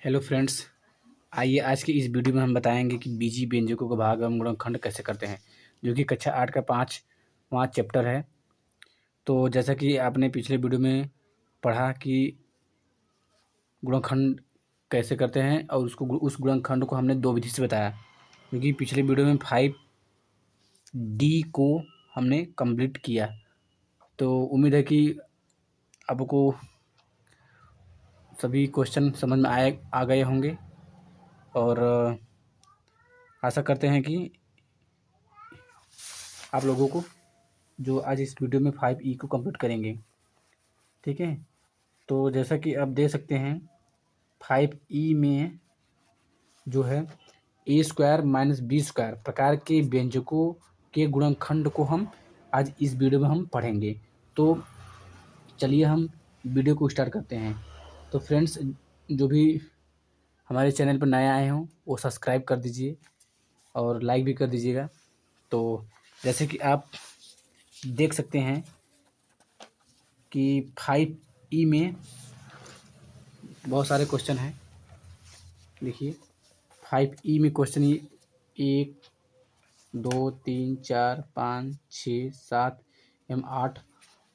Hello friends, आइए आज की इस वीडियो में हम बताएंगे कि बीजी व्यंजकों का भाग एवं गुणनखंड कैसे करते हैं, जो कि कक्षा 8 का पाँचवां चैप्टर है। तो जैसा कि आपने पिछले वीडियो में पढ़ा कि गुणनखंड कैसे करते हैं और उस गुणनखंड को हमने दो विधि से बताया, क्योंकि पिछले वीडियो में 5D को हमने कंप्लीट किया। तो उम्मीद है कि आपको सभी क्वेश्चन समझ में आ गए होंगे और आशा करते हैं कि आप लोगों को जो आज इस वीडियो में 5E को कंप्लीट करेंगे। ठीक है, तो जैसा कि आप देख सकते हैं 5E में जो है a² - b² प्रकार के व्यंजकों के गुणनखंड को हम आज इस वीडियो में हम पढ़ेंगे। तो चलिए हम वीडियो को स्टार्ट करते हैं। तो फ्रेंड्स, जो भी हमारे चैनल पर नए आए हों वो सब्सक्राइब कर दीजिए और लाइक भी कर दीजिएगा। तो जैसे कि आप देख सकते हैं कि 5E में बहुत सारे क्वेश्चन हैं। देखिए 5E में क्वेश्चन 1, 2, 3, 4, 5, 6, 7 एवं 8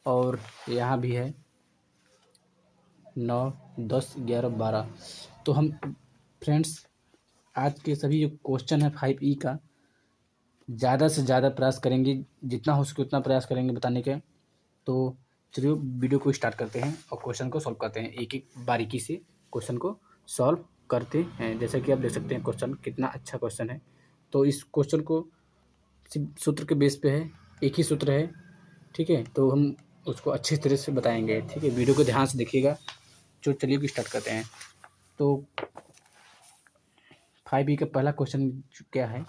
और यहाँ भी है 9, 10, 11, 12। तो हम फ्रेंड्स आज के सभी जो क्वेश्चन है 5E का ज़्यादा से ज़्यादा प्रयास करेंगे, जितना हो सके उतना प्रयास करेंगे बताने के। तो चलिए वीडियो को स्टार्ट करते हैं और क्वेश्चन को सॉल्व करते हैं। एक एक बारीकी से क्वेश्चन को सॉल्व करते हैं। जैसा कि आप देख सकते हैं क्वेश्चन कितना अच्छा क्वेश्चन है। तो इस क्वेश्चन को सिर्फ सूत्र के बेस पे है, एक ही सूत्र है। ठीक है, तो हम उसको अच्छी तरह से बताएंगे। ठीक है, वीडियो को ध्यान से देखिएगा। जो चलिए स्टार्ट करते हैं। तो 5E का पहला क्वेश्चन क्या है,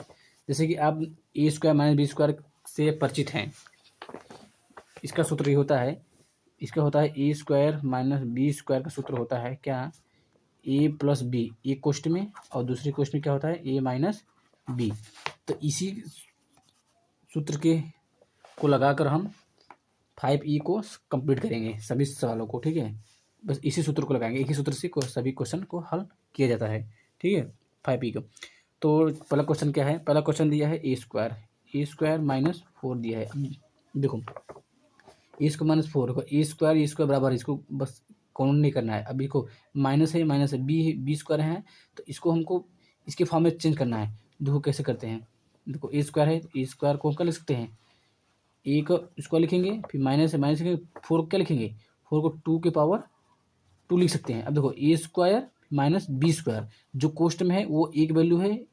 जैसे कि आप a² - b² से परिचित हैं। इसका सूत्र ये होता है, इसका होता है a² - b² का सूत्र होता है क्या, a+b, एक कोष्ठ में और दूसरे कोष्ठ में क्या होता है a - b। तो इसी सूत्र के को लगाकर हम 5E को कंप्लीट करेंगे सभी सवालों को। ठीक है, बस इसी सूत्र को लगाएंगे, एक ही सूत्र से सभी क्वेश्चन को हल किया जाता है। ठीक है, 5E को। तो पहला क्वेश्चन क्या है, पहला क्वेश्चन दिया है a² - 4 दिया है। अब देखो a² - 4 को a² बराबर, इसको बस काउंट नहीं करना है। अभी को माइनस है b² है, तो इसको हमको इसके फॉर्म में चेंज करना है। देखो कैसे करते हैं। देखो a² है, a² को हम क्या लिख सकते हैं, ए को स्क्वायर लिखेंगे, फिर माइनस है, माइनस लिखेंगे, 4 को क्या लिखेंगे, 4 को 2 के पावर 2 लिख सकते हैं। अब देखो a² - b², जो कोष्ट में है वो एक वैल्यू है,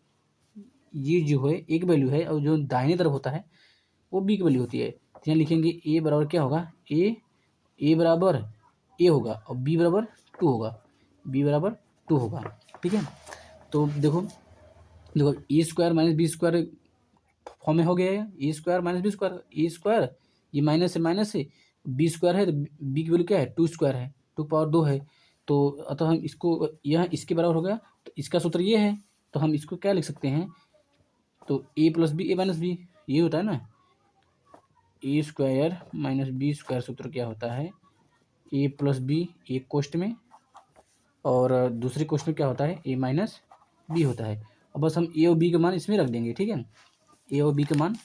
ये जो है एक वैल्यू है, और जो दाहिने तरफ होता है वो b की वैल्यू होती है। तो यहाँ लिखेंगे a बराबर क्या होगा, a बराबर a होगा और b बराबर 2 होगा, b बराबर 2 होगा। ठीक है, तो देखो a² - b² फॉर्म में हो गया है, a² - b², ये माइनस है, b² है, तो b की वैल्यू क्या है 2² है, 2 पावर 2 है। तो अतः हम इसको, यह इसके बराबर हो गया, तो इसका सूत्र ये है, तो हम इसको क्या लिख सकते हैं, तो a+b a-b ये होता है ना, a² - b² सूत्र क्या होता है, a+b एक कोष्ठ में और दूसरे कोष्ठ में क्या होता है a - b होता है। और बस हम a और b का मान इसमें रख देंगे। ठीक है, ए और बी का मान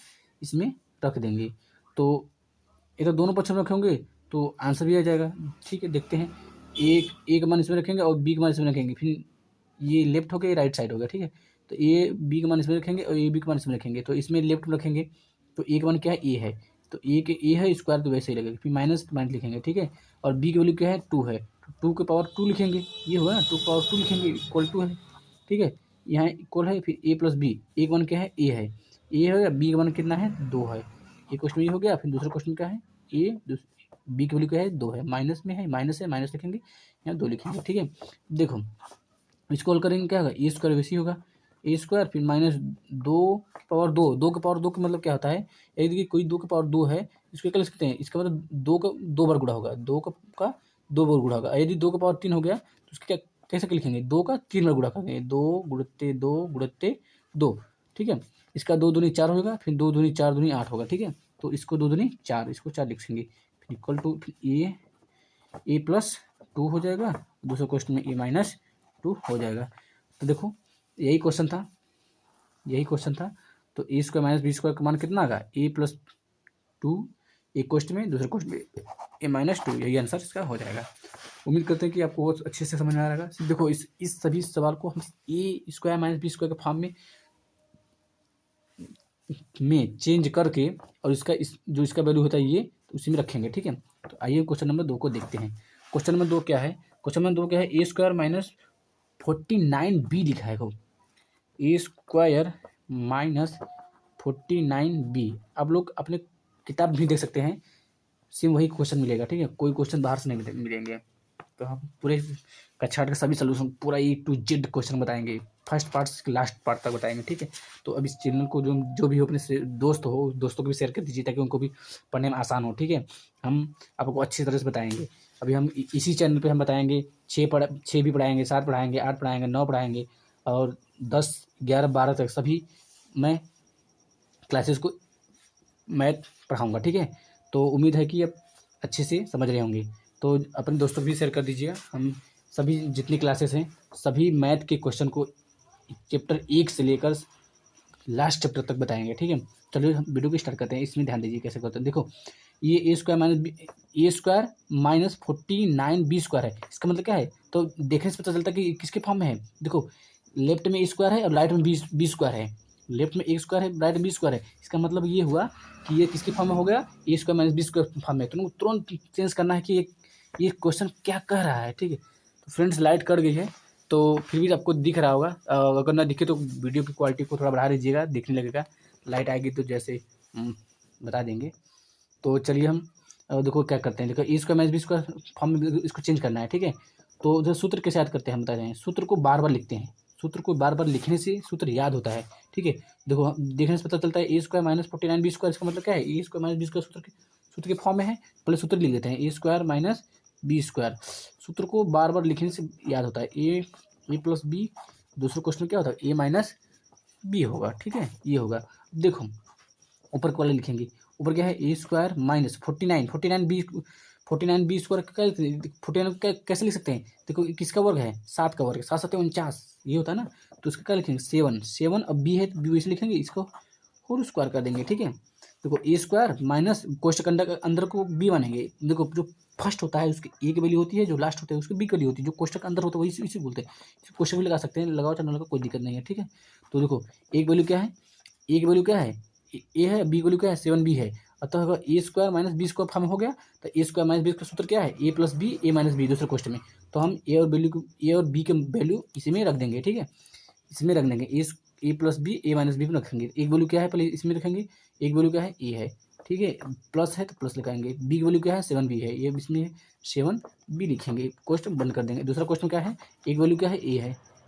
इसमें रख देंगे, तो इधर दोनों पक्ष में रखेंगे तो आंसर भी आ जाएगा। ठीक है, देखते हैं, ए का मान इसमें रखेंगे और बी का मान इसमें रखेंगे, फिर ये लेफ्ट हो गया, ये राइट साइड हो गया। ठीक है, तो ए बी का मान इसमें रखेंगे और ए बी का मान इसमें रखेंगे, तो इसमें लेफ्ट में रखेंगे, तो ए का मान क्या है ए है, तो ए है स्क्वायर, तो वैसे ही लगेगा, फिर माइनस माइनस लिखेंगे। ठीक है, और बी की वैल्यू क्या है 2 है, तो 2 के पावर 2 लिखेंगे, ये होगा ना 2 पावर 2 लिखेंगे, इक्वल टू है। ठीक है, यहाँ इक्वल है, फिर a+b, एक वन क्या है ए है, ए हो गया, बी का मान कितना है 2 है, एक क्वेश्चन ये हो गया। फिर दूसरा क्वेश्चन क्या है, ए बी की वैल्यू क्या है 2 है, माइनस में है, माइनस लिखेंगे, यहाँ 2 लिखेंगे। ठीक है, देखो इसको हल करेंगे, क्या होगा a² वैसे ही होगा, a², फिर -2 का मतलब क्या होता है, यदि कोई 2 का पावर 2 है, इसको क्या लिख सकते हैं, इसका मतलब 2 का 2 बार गुणा होगा, 2 का 2 बार गुणा होगा। यदि 2 का पावर 3 हो गया तो उसका क्या कैसे लिखेंगे, 2 का 3 बार गुणा करेंगे, 2 गुणित्ते 2 गुणित्ते 2। ठीक है, इसका 2 दूनी 4 होगा, फिर 2 दूनी 4 दूनी 8 होगा। ठीक है, तो इसको 2 दूनी 4, इसको 4 लिखेंगे, फिर इक्वल टू ए+2 हो जाएगा, दूसरे क्वेश्चन में a-2 2 हो जाएगा। तो देखो यही क्वेश्चन था। तो A square minus B square का मान कितना आएगा, a+2, एक क्वेश्चन में, दूसरे क्वेश्चन में a-2, यही आंसर इसका हो जाएगा। उम्मीद करते हैं कि आपको बहुत अच्छे से समझ में आ रहेगा। देखो इस सभी सवाल को हम ए स्क्वायर माइनस बी स्क्वायर के फॉर्म में चेंज करके और जो इसका वैल्यू होता है ये, तो उसी में रखेंगे, ठीक है। तो आइए क्वेश्चन नंबर 2 को देखते हैं। क्वेश्चन नंबर 2 क्या है, ए स्क्वायर माइनस 49b लिखा है। ए स्क्वायर माइनस 49b, आप लोग अपने किताब भी देख सकते हैं, सेम वही क्वेश्चन मिलेगा, ठीक है। कोई क्वेश्चन बाहर से नहीं मिलेंगे। तो हम पूरे कक्षा के सभी सोल्यूशन पूरा A to Z क्वेश्चन बताएंगे, फर्स्ट पार्ट से लास्ट पार्ट तक बताएंगे, ठीक है। तो अब इस चैनल को जो भी हो अपने दोस्तों को भी शेयर कर दीजिए, ताकि उनको भी पढ़ने में आसान हो, ठीक है। हम आपको अच्छी तरह से बताएंगे। अभी हम इसी चैनल पे हम बताएंगे 6 भी पढ़ाएंगे, 7 पढ़ाएंगे, 8 पढ़ाएंगे, 9 पढ़ाएंगे और 10, 11, 12 तक सभी मैं क्लासेस को मैथ पढ़ाऊँगा, ठीक है। तो उम्मीद है कि आप अच्छे से समझ रहे होंगे। तो अपने दोस्तों को भी शेयर कर दीजिएगा। हम सभी जितनी क्लासेस हैं सभी मैथ के क्वेश्चन को चैप्टर 1 से लेकर लास्ट चैप्टर तक बताएंगे, ठीक है। चलिए हम वीडियो को स्टार्ट करते हैं। इसमें ध्यान दीजिए कैसे करते हैं। देखो ये ए स्क्वायर माइनस 49b स्क्वायर है। इसका मतलब क्या है, तो देखने से पता चलता है कि किसके फॉर्म में है। देखो लेफ्ट में ए स्क्वायर है और राइट में बी स्क्वायर है। लेफ्ट में ए स्क्वायर है, राइट में बी स्क्वायर है। इसका मतलब ये हुआ कि ये किसके फॉर्म में हो गया, A square minus B square form में। तुमको तुरंत चेंज करना है कि ये क्वेश्चन क्या कह रहा है, ठीक है। तो फ्रेंड्स लाइट कट गई है, तो फिर भी आपको दिख रहा होगा। अगर ना दिखे तो वीडियो की क्वालिटी को थोड़ा बढ़ा दीजिएगा, दिखने लगेगा। लाइट आएगी तो जैसे बता देंगे। तो चलिए हम देखो क्या करते हैं। देखो A square minus B square form में इसको चेंज करना है, ठीक है। तो जो सूत्र कैसे याद करते हैं हम बता रहे हैं। सूत्र को बार बार लिखते हैं, सूत्र को बार बार लिखने से सूत्र याद होता है, ठीक है। देखो देखने से पता चलता है A square minus 49b square, इसका मतलब क्या है, A square minus B square सूत्र के फॉर्म में है। पहले सूत्र लिख लेते हैं, ए स्क्वायर माइनस बी स्क्वायर। सूत्र को बार बार लिखने से याद होता है। ए प्लस बी, दूसरे क्वेश्चन में क्या होता है, ए माइनस बी होगा, ठीक है। ये होगा। देखो ऊपर वाले लिखेंगे, ऊपर क्या है, A square minus 49b square क्या, 49 कैसे लिख सकते हैं। देखो किसका वर्ग है, 7 का वर्ग, 7 7 49, ये होता है ना। तो इसका क्या लिखेंगे, 7 अब बी है तो बी वैसे लिखेंगे, इसको होल स्क्वायर कर देंगे, ठीक है। देखो ए स्क्वायर माइनस कोष्टक अंदर को बी मानेंगे। देखो जो फर्स्ट होता है उसकी ए की वैल्यू होती है, जो लास्ट होता है उसकी बी की वैल्यू होती है। जो कोष्टक अंदर होता है वही इसी बोलते हैं। कोष्टक भी लगा सकते हैं, लगाओ चाहे ना लगाओ कोई दिक्कत नहीं है, ठीक है। तो देखो एक वैल्यू क्या है, ए की वैल्यू क्या है, ए है, बी की वैल्यू क्या है, 7b है। अतः अगर A square minus B square form हो गया, तो ए स्क्वायर माइनस बी का सूत्र क्या है, ए प्लस बी ए माइनस बी, दूसरे क्वेश्चन में। तो हम ए और बी के वैल्यू इसी में रख देंगे, ठीक है। इसमें रख देंगे ए प्लस बी ए माइनस बी में रखेंगे। एक वैल्यू क्या है पहले इसमें रखेंगे, एक वैल्यू क्या है, ए है, ठीक है। प्लस है तो प्लस लिखाएंगे, बी की वैल्यू क्या है, 7b है, ये इसमें 7b लिखेंगे, क्वेश्चन बंद कर देंगे। दूसरा क्वेश्चन क्या है, एक वैल्यू क्या है, ए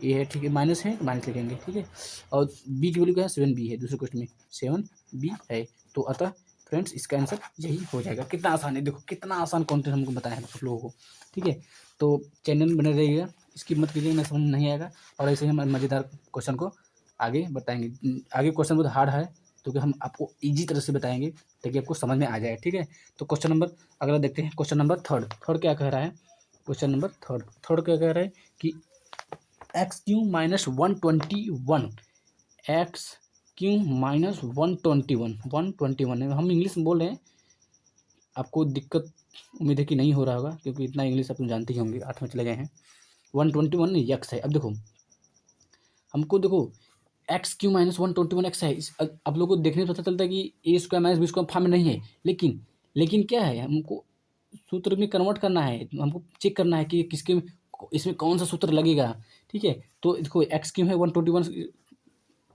है, ठीक है, माइनस है तो माइनस लिखेंगे, ठीक है। और बी की वैल्यू क्या है, 7b है, दूसरे क्वेश्चन में 7b है। तो अतः फ्रेंड्स इसका आंसर यही हो जाएगा। कितना आसान है, देखो कितना आसान कॉन्टेंट हमको बताया है आप लोगों को, ठीक है। तो चैनल में बने रहिएगा, इसकी मत कीजिए ना समझ नहीं आएगा। और ऐसे ही हम मज़ेदार क्वेश्चन को आगे बताएंगे। आगे क्वेश्चन बहुत हार्ड है, तो कि हम आपको ईजी तरह से बताएंगे ताकि आपको समझ में आ जाए, ठीक है। तो क्वेश्चन नंबर अगला देखते हैं। क्वेश्चन नंबर थर्ड क्या कह रहा है, क्वेश्चन नंबर थर्ड क्या कह रहा है कि x cube minus 121, x cube minus 121 है। हम इंग्लिश में बोल रहे हैं, आपको दिक्कत उम्मीद है कि नहीं हो रहा होगा, क्योंकि इतना इंग्लिश आप जानते ही होंगे, 8 में चले गए हैं। 121 एक्स है। अब देखो हमको, देखो एक्स क्यू माइनस 121 एक्स है। आप लोगों को देखने से पता चलता है कि A square minus B square form में नहीं है, लेकिन क्या है, हमको सूत्र में कन्वर्ट करना है, हमको चेक करना है कि किसके इसमें कौन सा सूत्र लगेगा, ठीक है। तो देखो एक्स क्यू है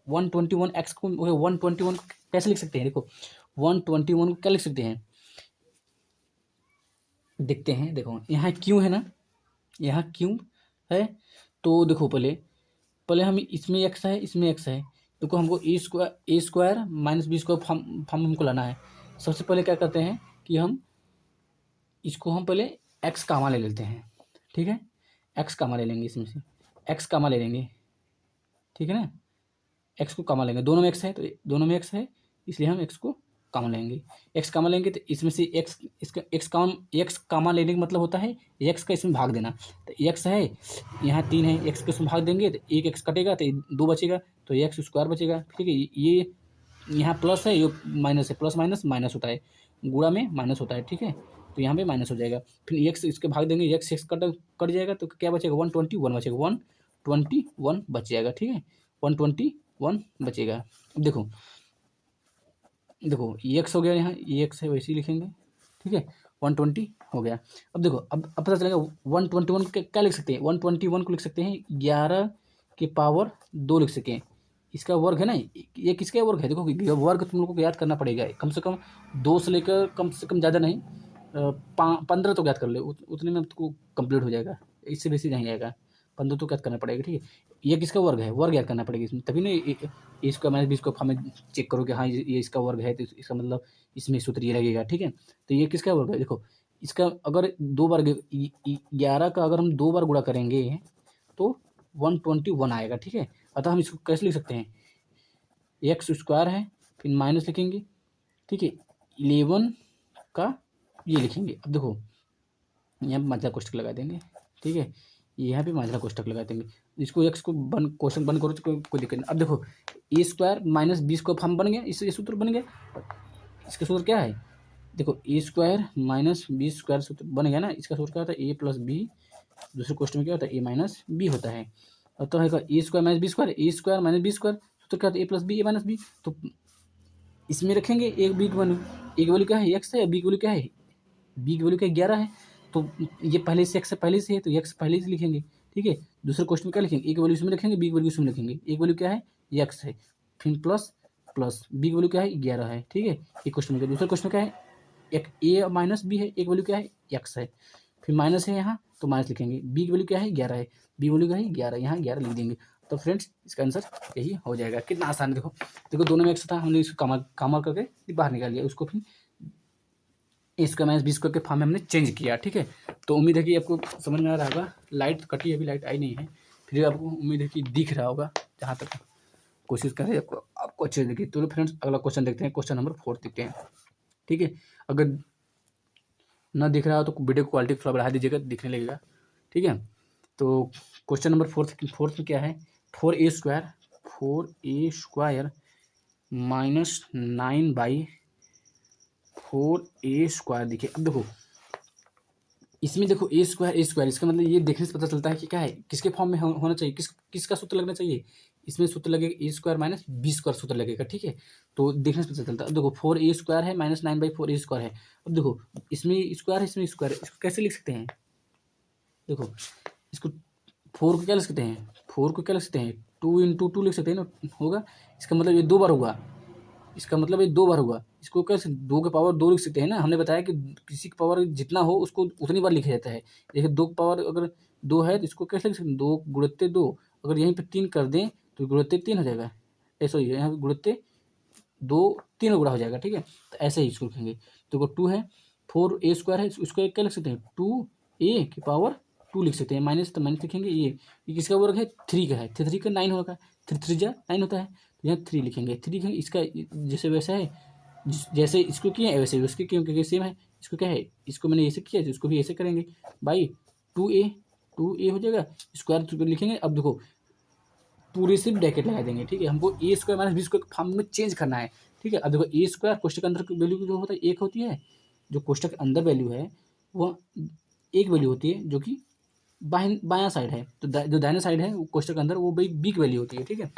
121 एक्स को 121 कैसे लिख सकते हैं। देखो 121 को क्या लिख सकते हैं, देखते हैं। देखो यहाँ क्यू है ना, यहाँ क्यू है। तो देखो पहले हम इसमें एक्स है, इसमें एक्स है। देखो हमको A square minus B square form हमको लाना है। सबसे पहले क्या करते हैं कि हम इसको हम पहले एक्स कामा ले लेते हैं, ठीक है। एक्स कामा ले लेंगे, इसमें से एक्स कामा ले लेंगे, ठीक है ना। एक्स को कामा लेंगे, दोनों में एक्स है तो दोनों में एक्स है, इसलिए हम एक्स को कॉमन लेंगे, एक्स कॉमन लेंगे तो इसमें से एक्स, इसका एक्स कॉमन लेने का मतलब होता है एक्स का इसमें भाग देना। तो एक्स है यहाँ 3 है, एक्स को इसमें भाग देंगे तो एक एक्स कटेगा तो 2 बचेगा, तो एक्स स्क्वायर बचेगा। ठीक है, ये यहाँ प्लस है, ये माइनस है, प्लस माइनस माइनस होता है, गुणा में माइनस होता है। ठीक है, तो यहाँ पे माइनस हो जाएगा, फिर एक्स इसके भाग देंगे, एक्स एक्स कट जाएगा तो क्या बचेगा 121 बचेगा, 121 बच जाएगा। ठीक है, 121 बचेगा। अब देखो ये एक्स हो गया, यहाँ ये एक्स है वैसे ही लिखेंगे। ठीक है, 120 हो गया। अब देखो अब पता चलेगा 121 क्या लिख सकते हैं, 121 को लिख सकते हैं 11 की पावर 2 लिख सकें। इसका वर्ग है ना, ये किसका वर्ग है, देखो ये वर्ग तुम लोगों को याद करना पड़ेगा, कम से कम 2 से लेकर कम से कम ज़्यादा नहीं 15 तो याद कर ले, उतने में तुमको कंप्लीट हो जाएगा, इससे बेसी नहीं जाएगा, 15 तो याद करना पड़ेगा। ठीक है, ये किसका वर्ग है, वर्ग याद करना पड़ेगा इसमें, तभी ना इसका माइनस 20 को हमें चेक करो कि हाँ ये इसका वर्ग है, तो इसका मतलब इसमें सूत्र ये लगेगा। ठीक है, तो ये किसका वर्ग है, देखो इसका अगर 2 बार 11 का अगर हम 2 बार गुणा करेंगे तो 121 आएगा। ठीक है, अतः हम इसको कैसे लिख सकते हैं, एक्स स्क्वायर है फिर माइनस लिखेंगे। ठीक है, 11 का ये लिखेंगे। अब देखो यहाँ पे मात्रा कोष्ठक लगा देंगे। ठीक है, यहाँ पे मात्रा कोष्ठक लगा देंगे, इसको एक्स को क्वेश्चन बंद करो तो कोई दिक्कत नहीं। अब देखो ए स्क्वायर माइनस 20 को फॉर्म बन गया, इससे सूत्र बन गया। इसका सूत्र क्या है, देखो ए स्क्वायर माइनस 20 स्क्वायर सूत्र बन गया ना, इसका सूत्र क्या होता है ए प्लस बी, दूसरे क्वेश्चन में क्या होता है ए माइनस बी होता है। तो है A square minus B square, A square minus B square, सूत्र क्या होता है ए प्लस बी ए माइनस बी। तो इसमें रखेंगे एक बी की वैल्यू, ए की वैल्यू क्या है एक्स है, बी की वैल्यू क्या है, बी की वैल्यू क्या 11 है, तो ये पहले से एक्स से पहले से है तो एक्स पहले से लिखेंगे। ठीक है, दूसरे क्वेश्चन में क्या लिखेंगे, ए की वैल्यू इसमें रखेंगे, बी की वैल्यू इसमें लिखेंगे। ए की वैल्यू क्या है एक्स है, फिर प्लस प्लस बी की वैल्यू क्या है 11 है। ठीक है, एक क्वेश्चन में, दूसरे क्वेश्चन में क्या है एक ए माइनस बी है, एक वैल्यू क्या है एक्स है, फिर माइनस है यहाँ तो माइनस लिखेंगे, बी की वैल्यू क्या है 11 है, बी वैल्यू क्या है 11, यहाँ 11 लिख देंगे। तो फ्रेंड्स इसका आंसर यही हो जाएगा। कितना आसान है, देखो दोनों में एक्स था, हमने इसको कामर करके बाहर निकाल लिया, उसको फिर इसका माइनस 20 के फॉर्म में हमने चेंज किया। ठीक है, तो उम्मीद है कि आपको समझ में आ रहा होगा। लाइट कटी, अभी लाइट आई नहीं है, फिर आपको उम्मीद है कि दिख रहा होगा, जहाँ तक कोशिश करें आपको अच्छे से दिखे। तो फ्रेंड्स अगला क्वेश्चन देखते हैं, क्वेश्चन नंबर 4 देखते हैं। ठीक है, अगर ना दिख रहा हो तो वीडियो क्वालिटी थोड़ा बढ़ा दीजिएगा, दिखने लगेगा। ठीक है, तो क्वेश्चन नंबर 4 में क्या है, 4a square minus 9/4a square. देखिए अब देखो इसमें देखो ए स्क्वायर इसका मतलब ये देखने से पता चलता है कि क्या है, किसके फॉर्म में होना चाहिए, किसका सूत्र लगना चाहिए, इसमें सूत्र लगेगा ए स्क्वायर माइनस बी स्क्वायर सूत्र लगेगा। ठीक है, तो देखने से पता चलता है। अब देखो 4a स्क्वायर है माइनस 9/4a स्क्वायर है। अब देखो इसमें स्क्वायर है, इसमें स्क्वायर है, इसको कैसे लिख सकते हैं, देखो इसको 4 को क्या लिख सकते हैं, 4 को क्या लिख सकते हैं 2 × 2 लिख सकते हैं ना, होगा। इसका मतलब ये 2 बार होगा, इसका मतलब ये 2 बार होगा। इसको कैसे 2 के पावर 2 लिख सकते हैं ना, हमने बताया कि किसी की पावर जितना हो उसको उतनी बार लिखा जाता है। देखिए 2 की पावर अगर 2 है तो इसको कैसे लिख सकते हैं, 2 गुणित 2, अगर यहीं पे 3 कर दें तो गुणित 3 हो जाएगा, ऐसा ही यहाँ गुणित 2 3 गुणा हो जाएगा। ठीक है, तो ऐसे ही इसको लिखेंगे। तो 2 है, 4a स्क्वायर है, उसको क्या लिख सकते हैं 2a की पावर 2 लिख सकते हैं, माइनस तो माइनस लिखेंगे। ये किसका वर्ग है 3 का है, 3 का 9 होगा, 3 3 जा 9 होता है, तो यहाँ 3 लिखेंगे। 3 लिखेंगे, इसका जैसे वैसा है, जैसे इसको किया है वैसे उसके क्योंकि सेम है। इसको क्या है, इसको मैंने ऐसे किया है, इसको भी ऐसे करेंगे बाई 2a हो जाएगा, स्क्वायर लिखेंगे। अब देखो पूरे से ब्रैकेट लगा देंगे। ठीक है, हमको A square minus B square form में चेंज करना है। ठीक है, अब देखो ए स्क्वायर कोष्टक के अंदर की वैल्यू जो होता है 1 होती है, जो कोष्टक के अंदर वैल्यू है वो एक वैल्यू होती है जो कि बायां साइड है, तो जो दाहिने साइड है वो कोष्टक के अंदर वो बी की वैल्यू होती है। ठीक है,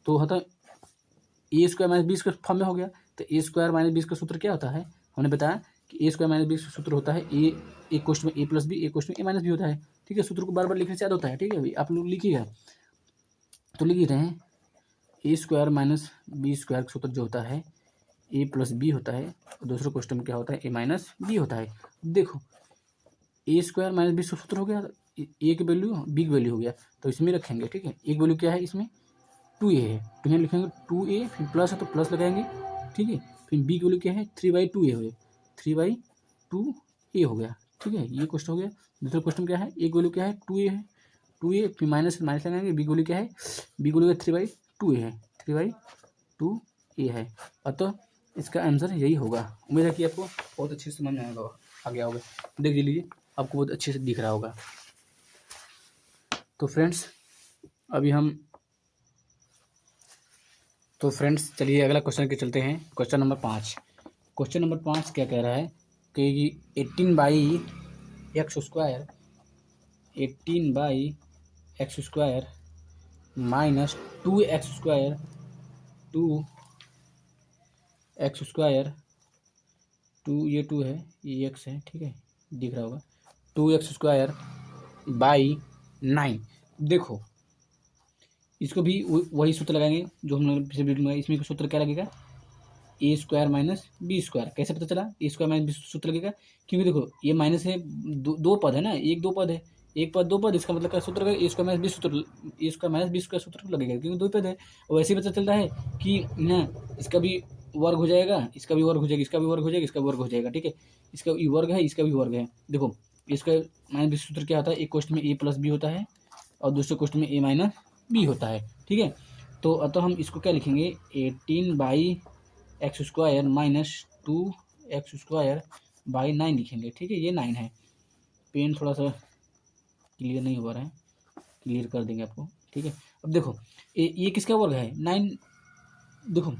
तो होता है A square minus B square form में हो गया। तो ए स्क्वायर माइनस बी का सूत्र क्या होता है, हमने बताया कि ए स्क्वायर माइनस बी का सूत्र होता है ए कोष्ट में ए प्लस बी, ए कोष्ट में ए माइनस बी होता है। ठीक है, सूत्र को बार बार लिखने से याद होता है। ठीक है, आप लोग लिखिएगा, तो लिख रहे हैं ए स्क्वायर माइनस बी स्क्वायर का सूत्र जो होता है ए प्लस बी होता है, और दूसरे क्वेश्चन में क्या होता है ए माइनस बी होता है। देखो ए स्क्वायर माइनस बी सूत्र हो गया, ए की वैल्यू बी की वैल्यू हो गया, तो इसमें रखेंगे। ठीक है, एक वैल्यू क्या है इसमें 2a है, तो यहाँ लिखेंगे 2a, फिर प्लस है तो प्लस लगाएंगे। ठीक है, फिर बी की वैल्यू क्या है 3/2a हो गया, 3/2a हो गया। ठीक है, ये क्वेश्चन हो गया। दूसरा क्वेश्चन क्या है, एक वैल्यू क्या है 2a है, 2a फिर माइनस लगाएंगे, बी की वैल्यू क्या है, बी की वैल्यू 3/2a है, 3/2a है। अतः इसका आंसर यही होगा। उम्मीद है कि आपको बहुत अच्छे से समझ में आ गया होगा। देख लीजिए, आपको बहुत अच्छे से दिख रहा होगा। तो फ्रेंड्स चलिए अगला क्वेश्चन के चलते हैं। क्वेश्चन नंबर 5 क्या कह रहा है कि 18/x² माइनस 2x², ये 2 है, ये x है, ठीक है, दिख रहा होगा। 2x²/9। देखो इसको भी वही सूत्र लगाएंगे जो हम लोग पिछले वीडियो में। इसमें सूत्र क्या लगेगा, a² माइनस b²। कैसे पता चला a² माइनस b सूत्र लगेगा, क्योंकि देखो ये माइनस है, दो पद है ना, दो पद है, एक पद दो पद, इसका मतलब क्या सूत्र लगेगा, a² माइनस b सूत्र, सूत्र लगेगा, क्योंकि दो पद है। और वैसे ही पता चल रहा है कि ना इसका भी वर्ग हो जाएगा, इसका भी वर्ग हो जाएगा, इसका भी वर्ग हो जाएगा, इसका भी वर्ग हो जाएगा, ठीक है। इसका भी वर्ग है, इसका भी वर्ग है। देखो इसका माइनस बी सूत्र क्या होता है, एक क्वेश्चन में a प्लस बी होता है और दूसरे क्वेश्चन में a माइनस बी होता है, ठीक है। तो अतः हम इसको क्या लिखेंगे, 18/x² माइनस 2x²/9 लिखेंगे, ठीक है। ये 9 है। पेन थोड़ा सा क्लियर नहीं हो रहा है, क्लियर कर देंगे आपको, ठीक है। अब देखो ये किसका वर्ग है, 9। देखो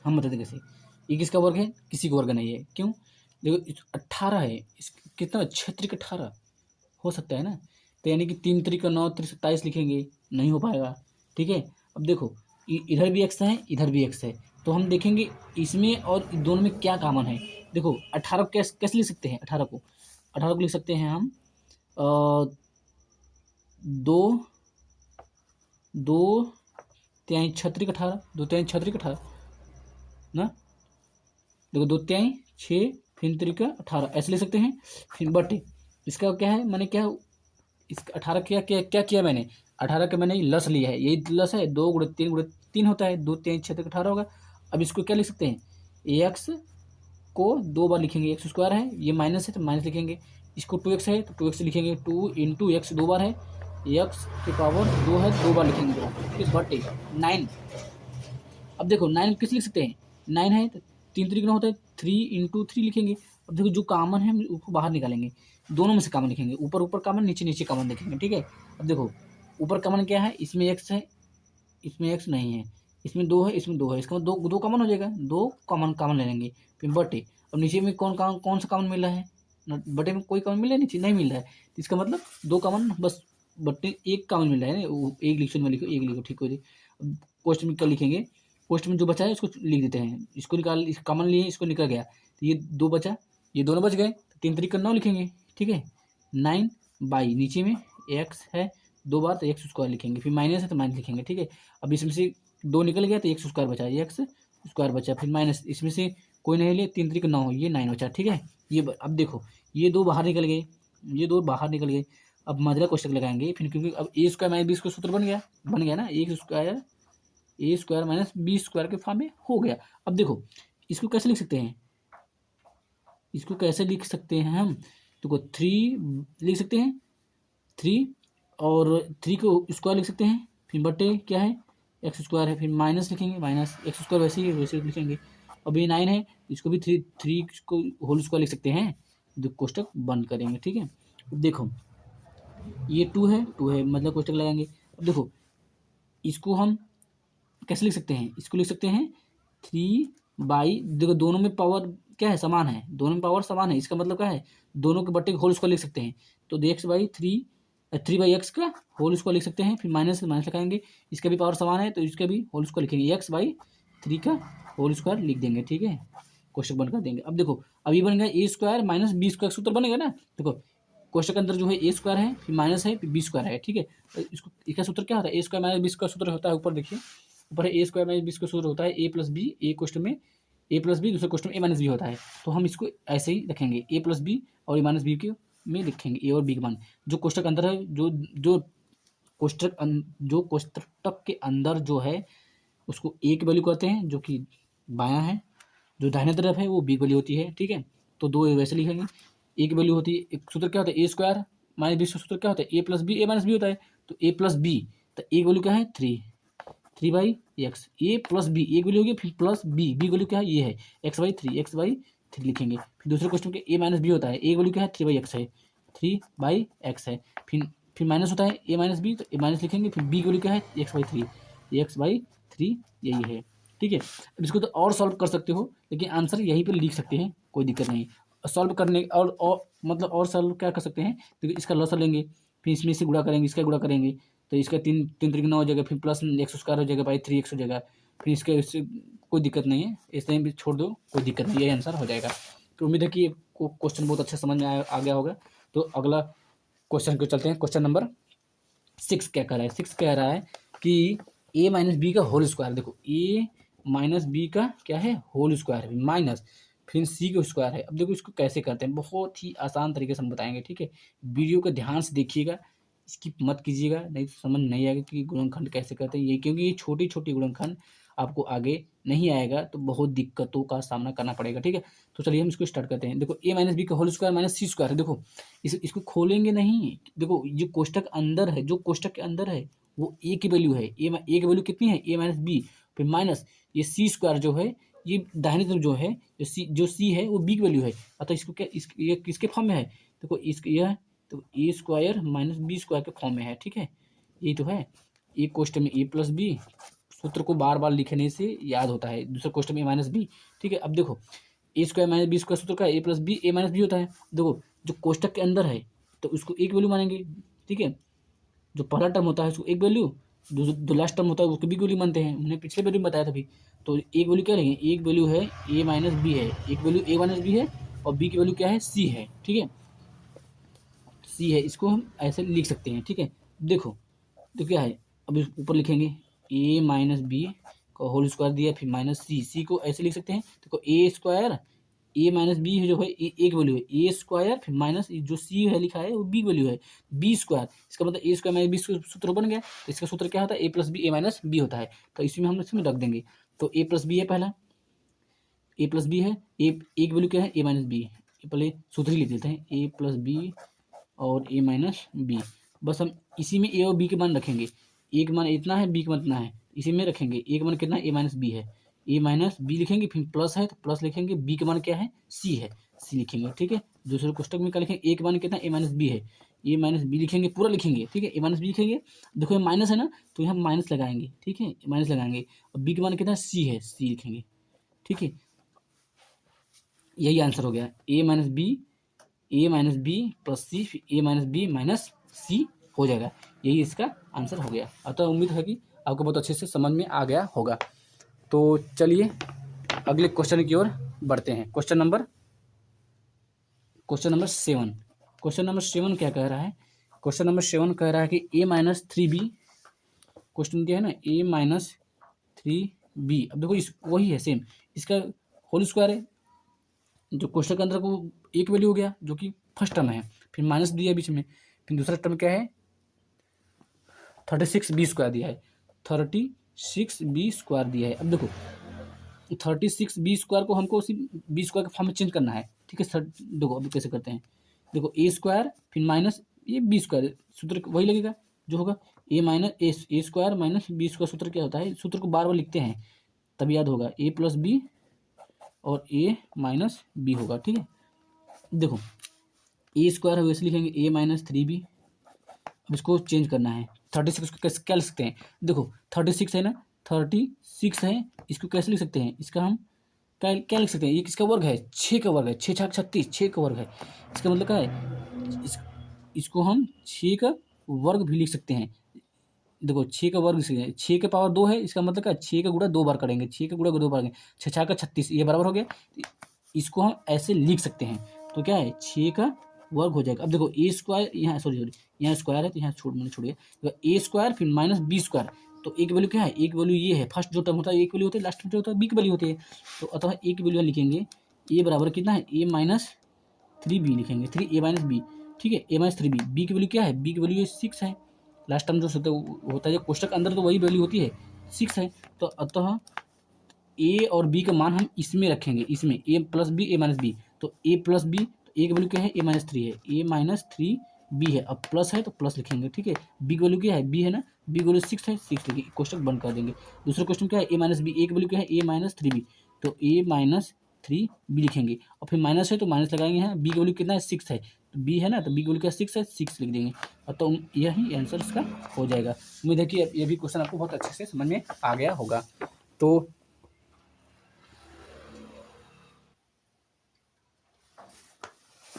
हम बताते कैसे, ये किसका वर्ग है, किसी का वर्ग नहीं है। क्यों, देखो 18 है, कितना 6×18 हो सकता है ना, तो यानी कि 3×9 27 लिखेंगे, नहीं हो पाएगा, ठीक है। अब देखो इधर भी x है, इधर भी x है, तो हम देखेंगे इसमें और दोनों में क्या कॉमन है। देखो 18 को कैसे लिख सकते हैं, 18 को लिख सकते हैं हम 2×18 ना। देखो 2×6 फिर 3×18 ऐसे ले सकते हैं। फिर बट इसका क्या है, मैंने क्या इसका 18 क्या किया मैंने, 18 का मैंने लस लिया है, यही लस है, 2×3 होता है, 2×3=18 होगा। अब इसको क्या लिख सकते हैं, x को 2 बार लिखेंगे, x² है, ये माइनस है तो माइनस लिखेंगे, इसको 2x है तो 2x लिखेंगे, 2 × x 2 बार है, x की पावर 2 है, 2 बार लिखेंगे, किस बटे 9। अब देखो 9 किस लिख सकते हैं, 9 है तो 3×3 होता है, 3×3 लिखेंगे। अब देखो जो कॉमन है उसको बाहर निकालेंगे, दोनों में से कॉमन लिखेंगे, ऊपर कॉमन, नीचे कॉमन देखेंगे, ठीक है। अब देखो ऊपर कॉमन क्या है, इसमें x है, इसमें x नहीं है, इसमें 2 है, इसमें 2 है, इसका मतलब दो कॉमन हो जाएगा, 2 कॉमन ले लेंगे, फिर बटे। अब नीचे में कौन सा कॉमन मिल रहा है, बटे में कोई कॉमन मिल रहा है, नीचे नहीं मिल रहा है, तो इसका मतलब 2 कॉमन, बस बटे 1 कॉमन मिल रहा है ना, एक लिखो में लिखो, एक लिखो, ठीक हो जाए। पोस्ट में क्या लिखेंगे, पोस्ट में जो बचा है उसको लिख देते हैं, इसको निकाल, इस कॉमन लिए इसको निकल गया, तो ये 2 बचा, ये दोनों बच गए, तो 3×3 = 9 लिखेंगे, ठीक है। 9 नीचे में x है 2 बार तो x² लिखेंगे, फिर माइनस है तो माइनस लिखेंगे, ठीक है। अब इसमें से 2 निकल गया तो x² बचा, x² बचा, फिर माइनस, इसमें से कोई नहीं ले, 3×9 ये 9 बचा, ठीक है। अब देखो ये 2 बाहर निकल गए, अब मात्रा कोष्टक लगाएंगे फिर, क्योंकि अब a² माइनस b² सूत्र बन गया ना, a² माइनस b² के फॉर्म में हो गया। अब देखो इसको कैसे लिख सकते हैं, हम देखो 3 लिख सकते हैं, 3 और 3 को स्क्वायर लिख सकते हैं, फिर बटे क्या है x² है, फिर माइनस लिखेंगे, माइनस x² वैसे लिखेंगे। अब ये 9 है, इसको भी 3 को होल स्क्वायर लिख सकते हैं, जो कोष्टक बंद करेंगे, ठीक है। अब देखो ये 2 है मतलब कोष्टक लगाएंगे। अब देखो इसको हम कैसे लिख सकते हैं, इसको लिख सकते हैं 3 देखो दोनों में पावर क्या है, समान है, दोनों में पावर समान है, इसका मतलब क्या है, दोनों के बट्टे होल स्क्वायर लिख सकते हैं, तो x/3 का होल स्क्वायर लिख सकते हैं, फिर माइनस लगाएंगे, इसका भी पावर समान है तो इसका भी होल स्क्वायर लिखेंगे, x/3 का होल स्क्वायर लिख देंगे, ठीक है, क्वेश्चन बन कर देंगे। अब देखो अभी बन गया a² माइनस b² सूत्र बनेगा ना। देखो क्वेश्चन के अंदर जो है a² है, फिर माइनस है, फिर b² है, ठीक है। तो इसका सूत्र क्या होता है, a² माइनस b² सूत्र होता है, ऊपर देखिए, ऊपर a² माइनस b² सूत्र होता है a+b, एक क्वेश्चन में a+b, दूसरे क्वेश्चन में a-b होता है, तो हम इसको ऐसे ही रखेंगे, a+b और a-b के में लिखेंगे a और b के मान, जो कोष्टक अंदर है, जो कोष्टक के अंदर जो है उसको a की वैल्यू करते हैं, जो कि बायां है, जो दाहिने तरफ है वो b की वैल्यू होती है, ठीक है। तो 2 वैसे लिखेंगे, a की वैल्यू होती है, एक सूत्र क्या होता है a² माइनस b सूत्र क्या होता है a+b a-b होता है, तो a+b, तो a की वैल्यू क्या है 3/3 एक्स, ए प्लस बी एक वैल्यू होगी, फिर प्लस बी, बी वैल्यू क्या है ये है एक्स बाई थ्री लिखेंगे। फिर दूसरे क्वेश्चन के ए माइनस बी होता है, ए वैल्यू क्या है 3/x है, 3/x है। फिर माइनस होता है ए माइनस बी, तो ए माइनस लिखेंगे। फिर बी की वैल्यू क्या है x/3 यही है। ठीक है, अब इसको तो और सॉल्व कर सकते हो, लेकिन आंसर यहीं पर लिख सकते हैं, कोई दिक्कत नहीं। सॉल्व करने और मतलब और सॉल्व क्या कर सकते हैं, तो इसका लॉस लेंगे, फिर इसमें से गुणा करेंगे, इसका गुणा करेंगे, तो इसका तीन तीन तरीके 9 हो जाएगा, फिर प्लस x² हो जाएगा बाई 3x हो जाएगा। फिर इससे कोई दिक्कत नहीं है, इसमें भी छोड़ दो, कोई दिक्कत नहीं, यही आंसर हो जाएगा। तो उम्मीद है कि क्वेश्चन बहुत अच्छे समझ में आ गया होगा। तो अगला क्वेश्चन को चलते हैं। क्वेश्चन नंबर 6 क्या कह रहा है, 6 कह रहा है कि a माइनस बी का होल स्क्वायर, देखो a माइनस बी का क्या है होल स्क्वायर है, माइनस फिर c का स्क्वायर है। अब देखो इसको कैसे करते हैं, बहुत ही आसान तरीके से हम बताएंगे। ठीक है, वीडियो को ध्यान से देखिएगा, स्किप मत कीजिएगा, नहीं तो समझ नहीं आएगा कि गुणनखंड कैसे करते हैं ये, क्योंकि ये छोटी छोटी गुणनखंड आपको आगे नहीं आएगा तो बहुत दिक्कतों का सामना करना पड़ेगा। ठीक है, तो चलिए हम इसको स्टार्ट करते हैं। देखो ए माइनस बी का होल स्क्वायर माइनस सी स्क्वायर है, देखो इसको खोलेंगे नहीं, देखो जो कोष्टक अंदर है, जो कोष्टक के अंदर है वो ए की वैल्यू है, ए की वैल्यू कितनी है ए माइनस बी, फिर माइनस ये सी स्क्वायर जो है, ये दाहिने तरफ जो है जो सी है वो बी की वैल्यू है, अतः इसको क्या ये किसके फॉर्म में है, देखो यह तो A square minus B square के फॉर्म में है। ठीक है, ये तो है, एक क्वेश्चन में ए प्लस बी, सूत्र को बार बार लिखने से याद होता है, दूसरे क्वेश्चन में ए माइनस बी। ठीक है, अब देखो A square minus B square सूत्र का ए प्लस बी ए माइनस बी होता है। देखो जो कोष्टक के अंदर है तो उसको एक वैल्यू मानेंगे। ठीक है, जो पहला टर्म होता है उसको एक वैल्यू, जो लास्ट टर्म होता है उसको बी वैल्यू मानते हैं, हमने पिछले वीडियो में बताया था भी। तो एक वैल्यू क्या लेंगे, एक वैल्यू है ए माइनस बी है, एक वैल्यू ए माइनस बी है, और बी की वैल्यू क्या है सी है। ठीक है, सी है, इसको हम ऐसे लिख सकते हैं। ठीक है, देखो तो क्या है, अब ऊपर लिखेंगे ए माइनस बी का होल स्क्वायर दिया, फिर माइनस सी को ऐसे लिख सकते हैं। देखो A square A minus B जो है एक वैल्यू है ए स्क्वायर, फिर माइनस जो सी है लिखा है वो बी वैल्यू है बी स्क्वायर, इसका मतलब ए स्क्वायर माइनस बी सूत्र बन गया। तो इसका सूत्र क्या होता है ए प्लस बी ए माइनस बी होता है, तो इसमें हम इसमें रख देंगे। तो ए प्लस बी है, पहला ए प्लस बी है, एक वैल्यू क्या है ए माइनस बी, पहले सूत्र ही लिख देते हैं ए प्लस बी और ए माइनस बी। बस हम इसी में ए और बी के मान रखेंगे, ए का मान इतना है बी का मान इतना है, इसी में रखेंगे। ए का मान कितना है ए माइनस बी है, ए माइनस बी लिखेंगे, फिर प्लस है तो प्लस लिखेंगे, बी का मान क्या है सी है, सी लिखेंगे। ठीक है, दूसरे कोष्टक में क्या लिखेंगे, ए का मान कितना ए माइनस बी है, ए माइनस बी लिखेंगे, पूरा लिखेंगे। ठीक है, ए माइनस बी लिखेंगे, देखो ये माइनस है ना तो यहाँ माइनस लगाएंगे। ठीक है, माइनस लगाएंगे, और बी का मान कितना सी है, सी लिखेंगे। ठीक है, यही आंसर हो गया ए माइनस बी प्लस सी, ए माइनस बी माइनस सी हो जाएगा, यही इसका आंसर हो गया। अतः उम्मीद है कि आपको बहुत अच्छे से समझ में आ गया होगा। तो चलिए अगले क्वेश्चन की ओर बढ़ते हैं। Question number 7। क्वेश्चन नंबर 7 क्या कह रहा है, क्वेश्चन नंबर 7 कह रहा है कि ए माइनस 3b, क्वेश्चन क्या है ना ए माइनस 3b। अब देखो इस वही है सेम, इसका होल स्क्वायर है, जो क्वेश्चन के अंदर को एक वैल्यू हो गया जो कि फर्स्ट टर्म है, फिर माइनस दिया बीच में, फिर दूसरा टर्म क्या है 36b स्क्वायर दिया है, 36b स्क्वायर दिया है। अब देखो 36b स्क्वायर को हमको उसी बी स्क्वायर के फॉर्म में चेंज करना है। ठीक है सर, देखो अभी कैसे करते हैं, देखो ए स्क्वायर फिर माइनस ये बी स्क्वायर, सूत्र वही लगेगा जो होगा ए माइनस ए स्क्वायर माइनस बी स्क्वायर। सूत्र क्या होता है, सूत्र को बार बार लिखते हैं तब याद होगा, ए प्लस बी और ए माइनस बी होगा। ठीक है, देखो ए स्क्वायर है वैसे लिखेंगे ए माइनस 3b, अब इसको चेंज करना है। 36 को कैसे क्या लिख सकते हैं, देखो 36 है ना, 36 है, इसको कैसे लिख सकते हैं, इसका हम क्या लिख सकते हैं, ये किसका वर्ग है 6 का वर्ग है, 6 छक 36 6 का वर्ग है, इसका मतलब क्या है इसको हम 6 का वर्ग भी लिख सकते हैं। देखो 6 का वर्ग 6 के पावर 2 है, इसका मतलब क्या 6 का गुणा 2 बार करेंगे, 6 का गुणा 2 बार करेंगे, 6 छक 36 ये बराबर हो गया। इसको हम ऐसे लिख सकते हैं, तो क्या है 6 का वर्ग हो जाएगा। अब देखो ए स्क्वायर यहाँ सॉरी यहाँ स्क्वायर है तो यहाँ मैंने छोड़ दिया, ए स्क्वायर फिर माइनस बी स्क्वायर, तो एक वैल्यू क्या है, एक वैल्यू ये है, फर्स्ट जो टर्म होता है एक वैल्यू होती है, लास्ट में जो होता है बी की वैल्यू होती है। तो अतः एक वैल्यू लिखेंगे ए बराबर कितना है ए माइनस 3b लिखेंगे, 3 ए माइनस बी। ठीक है, ए माइनस 3b, बी की वैल्यू क्या है, बी की वैल्यू 6 है, लास्ट टर्म जो होता है कोष्टक अंदर तो वही वैल्यू होती है 6 है। तो अतः ए और बी का मान हम इसमें रखेंगे, इसमें ए प्लस बी ए माइनस बी, तो ए प्लस बी तो ए की वैल्यू क्या है ए माइनस 3 है, ए माइनस 3b है, अब प्लस है तो प्लस लिखेंगे। ठीक है, बी की वैल्यू क्या है बी है ना, बी वैल्यू 6 है, 6 लिखिए, क्वेश्चन बंद कर देंगे। दूसरा क्वेश्चन क्या है, ए माइनस बी, ए की वैल्यू क्या है, ए माइनस 3b, तो ए माइनस 3b लिखेंगे, और फिर माइनस है तो माइनस लगाएंगे यहाँ, बी की वैल्यू कितना है 6 है, तो बी है ना, तो बी की वैल्यू क्या 6 है, 6 लिख देंगे, और तो यही आंसर इसका हो जाएगा। उम्मीद है कि ये भी क्वेश्चन आपको बहुत अच्छे से समझ में आ गया होगा। तो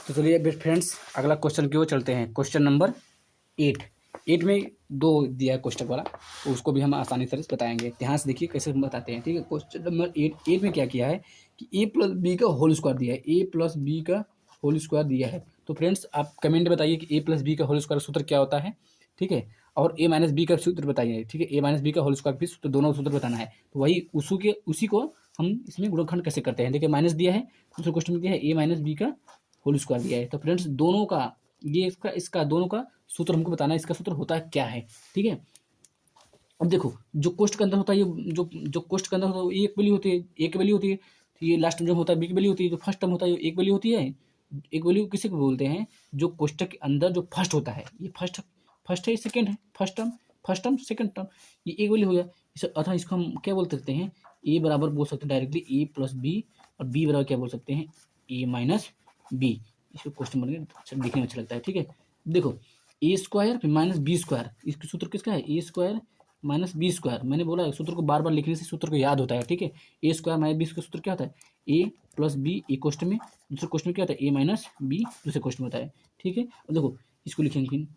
चलिए बेस्ट फ्रेंड्स, अगला क्वेश्चन की ओर चलते हैं। क्वेश्चन नंबर 8 में 2 दिया है क्वेश्चन वाला, तो उसको भी हम आसानी से बताएंगे। ध्यान से देखिए कैसे हम बताते हैं, ठीक है। क्वेश्चन नंबर 8 में क्या किया है कि ए प्लस बी का होल स्क्वायर दिया है, ए प्लस बी का होल स्क्वायर दिया है। तो फ्रेंड्स आप कमेंट बताइए कि ए प्लस बी का होल स्क्वायर सूत्र क्या होता है, ठीक है। और ए माइनस बी का सूत्र बताइए, ठीक है। ए माइनस बी का होल स्क्वायर भी सूत्र, दोनों सूत्र बताना है। तो वही उसी को हम इसमें गुणनखंड कैसे करते हैं, देखिए माइनस दिया है, दूसरे क्वेश्चन में दिया है ए माइनस बी का होल स्क्वायर दिया है। तो फ्रेंड्स दोनों का ये इसका दोनों का सूत्र हमको बताना है, इसका सूत्र होता है क्या है, ठीक है। अब देखो जो कोष्ट के अंदर होता है, ये जो कोष्ट के अंदर होता है वो एक वैल्यू होती है, एक वैल्यू होती है, तो ये लास्ट में जो होता है बी की वैल्यू होती है, जो फर्स्ट टर्म होता है एक वैल्यू होती है। एक वैल्यू किसी को बोलते हैं, जो कोष्टक के अंदर जो फर्स्ट होता है, ये फर्स्ट है, सेकेंड है, फर्स्ट टर्म सेकेंड टर्म, ये एक वैल्यू हो गया। अर्थात इसको हम क्या बोल सकते हैं, ए बराबर बोल सकते हैं डायरेक्टली ए प्लस बी, और बी बराबर क्या बोल सकते हैं, ए माइनस बी। इसको क्वेश्चन बन गया, देखने में अच्छा लगता है, ठीक है। देखो ए स्क्वायर फिर माइनस बी स्क्वायर, इसका सूत्र किसका है, A square minus B square. मैंने बोला सूत्र को बार बार लिखने से सूत्र को याद होता है, ठीक है। ए स्क्वायर माइनस बी का सूत्र क्या होता है, ए प्लस बी, एक क्वेश्चन में, दूसरे क्वेश्चन में क्या होता है ए माइनस बी, दूसरे क्वेश्चन में होता है, ठीक है। अब देखो इसको लिखेंगे फिर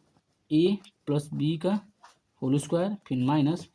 ए प्लस बी का होल स्क्वायर फिर माइनस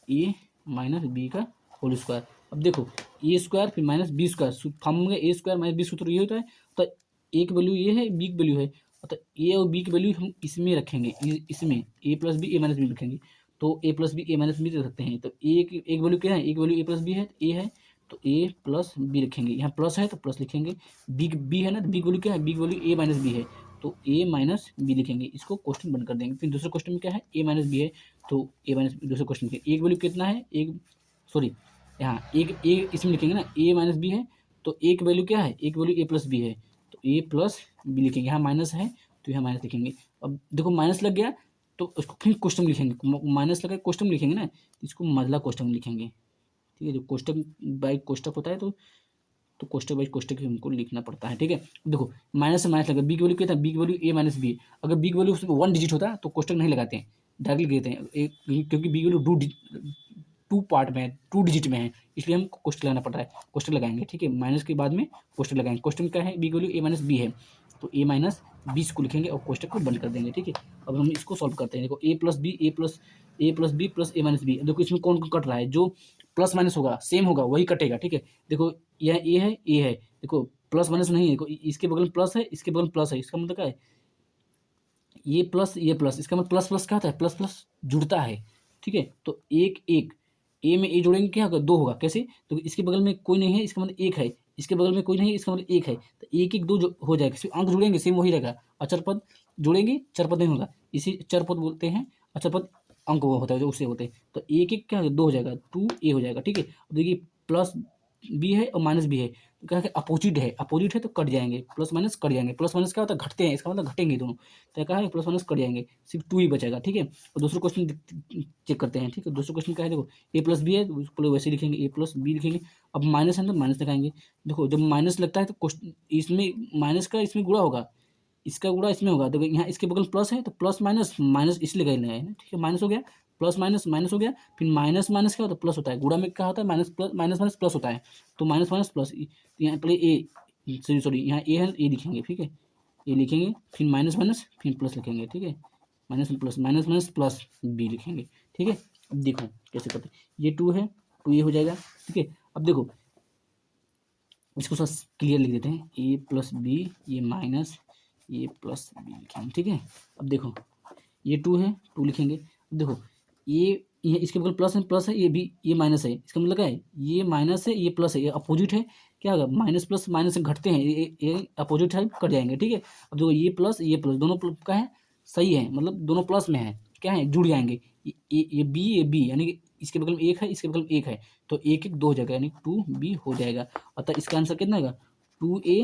ए माइनस बी का होल स्क्वायर। अब देखो ए स्क्वायर फिर माइनस बी स्क्वायर, फॉर्म में ए स्क्वायर माइनस बी सूत्र ये होता है। तो एक वैल्यू ये है, बी की वैल्यू है, तो ए और बी की वैल्यू हम इसमें रखेंगे, इसमें ए प्लस बी ए माइनस बी रखेंगे, तो ए प्लस बी ए माइनस बी रख सकते हैं। तो एक वैल्यू क्या है, एक वैल्यू ए प्लस बी है, ए है, तो ए प्लस बी रखेंगे, यहाँ प्लस है तो प्लस लिखेंगे, बी है ना, तो बी की वैल्यू क्या है, बी की वैल्यू ए माइनस बी है, तो ए माइनस बी लिखेंगे। इसको क्वेश्चन बंद कर देंगे। फिर दूसरे क्वेश्चन में क्या है, ए माइनस बी है, तो ए माइनस दूसरे क्वेश्चन में एक वैल्यू कितना है, यहाँ एक इसमें लिखेंगे ना, ए माइनस बी है, तो एक वैल्यू क्या है, एक वैल्यू ए प्लस बी है, तो ए प्लस बी लिखेंगे। यहाँ माइनस है तो यहाँ माइनस लिखेंगे। अब देखो माइनस लग गया तो उसको फिर क्वेश्चन लिखेंगे, माइनस लगा क्वेश्चन लिखेंगे ना, इसको मजला क्वेश्चन लिखेंगे, ठीक है। जो कोष्टक बाई कोष्टक होता है, तो कोष्टक बाई कोष्टक हमको लिखना पड़ता है, ठीक है। देखो माइनस से माइनस लगा, बी की वैल्यू क्या था, बी की वैल्यू ए माइनस बी। अगर बी की वैल्यू उसमें 1 डिजिट होता तो कोष्टक नहीं लगाते हैं, डायरेक्टली लेते हैं, क्योंकि बी की वैल्यू 2 पार्ट में है, 2 डिजिट में है, इसलिए हम कोष्टक लगाना पड़ रहा है, कोष्टक लगाएंगे, ठीक है। माइनस के बाद में कोष्टक लगाएंगे। क्वेश्चन क्या है, बी की वैल्यू ए माइनस बी है, तो ए माइनस बी को लिखेंगे और कोष्टक को बंद कर देंगे, ठीक है। अब हम इसको सॉल्व करते हैं। देखो ए प्लस बी प्लस ए माइनस बी, देखो इसमें कौन कट रहा है, जो प्लस माइनस होगा सेम होगा वही कटेगा, ठीक है। देखो यह ए है, देखो प्लस माइनस नहीं है, देखो इसके बगल में प्लस है, इसके बगल में प्लस है, इसका मतलब क्या है, ये प्लस, इसका मतलब प्लस प्लस क्या होता है, प्लस प्लस जुड़ता है, ठीक है। तो एक एक ए में ए जोड़ेंगे क्या होगा, 2 होगा, कैसे, तो इसके बगल में कोई नहीं है, इसका मतलब 1 है, इसके बगल में कोई नहीं है, इसका मतलब 1 है, तो एक एक 2 हो जाएगा। सिर्फ अंक जुड़ेंगे सेम वही रहेगा, अचरपद जोड़ेंगे चरपद नहीं होगा, इसी चरपद बोलते हैं, अचरपद अंक वो होता है जो उससे होते हैं। तो एक एक क्या हो 2 हो जाएगा, 2a हो जाएगा, ठीक है। अब देखिए प्लस बी है और माइनस बी है, तो क्या है अपोजिट है तो कट जाएंगे, प्लस माइनस कट जाएंगे, प्लस माइनस क्या होता है घटते हैं, इसका मतलब घटेंगे दोनों, तो क्या है प्लस माइनस कट जाएंगे, सिर्फ 2 ही बचेगा, ठीक है। और दूसरा क्वेश्चन चेक करते हैं, ठीक है। दूसरा क्वेश्चन क्या है, देखो ए प्लस बी है तो उसको वैसे लिखेंगे, ए प्लस बी लिखेंगे। अब माइनस है तो माइनस दिखाएंगे। देखो जब माइनस लगता है तो क्वेश्चन इसमें माइनस का इसमें गुणा होगा, इसका गुणा इसमें होगा, देखो यहाँ इसके बगल प्लस है तो प्लस माइनस माइनस इसलिए कहना है, ठीक है। माइनस हो गया, प्लस माइनस माइनस हो गया, फिर माइनस माइनस क्या होता है, प्लस होता है, गुणा में क्या होता है, minus plus minus minus plus होता है, तो माइनस माइनस प्लस, यहाँ पहले ए सॉरी यहाँ ए है, ए लिखेंगे, ठीक है, ए लिखेंगे, फिर माइनस माइनस फिर प्लस लिखेंगे, ठीक है, minus minus minus plus B लिखेंगे, ठीक है। अब देखो कैसे करते हैं, ये 2 है, 2 ये हो जाएगा, ठीक है। अब देखो इसको थोड़ा क्लियर लिख देते हैं, ए प्लस बी ये माइनस ए प्लस बी लिखेंगे, ठीक है। अब देखो ये 2 है, 2 लिखेंगे। अब देखो ये इसके बगल प्लस है, ये भी ये माइनस है, इसका मतलब क्या है, ये माइनस है ये प्लस है, ये अपोजिट है, क्या होगा माइनस प्लस माइनस से घटते हैं, ये अपोजिट है कट जाएंगे, ठीक है। अब देखो ये प्लस दोनों क्या है, सही है, मतलब दोनों प्लस में है, क्या है जुड़ जाएंगे, ये बी यानी कि इसके बगल में 1 है, इसके बगल में 1 है, तो 1 1 2 हो जाएगा, यानी 2b हो जाएगा। अतः इसका आंसर कितना होगा, 2a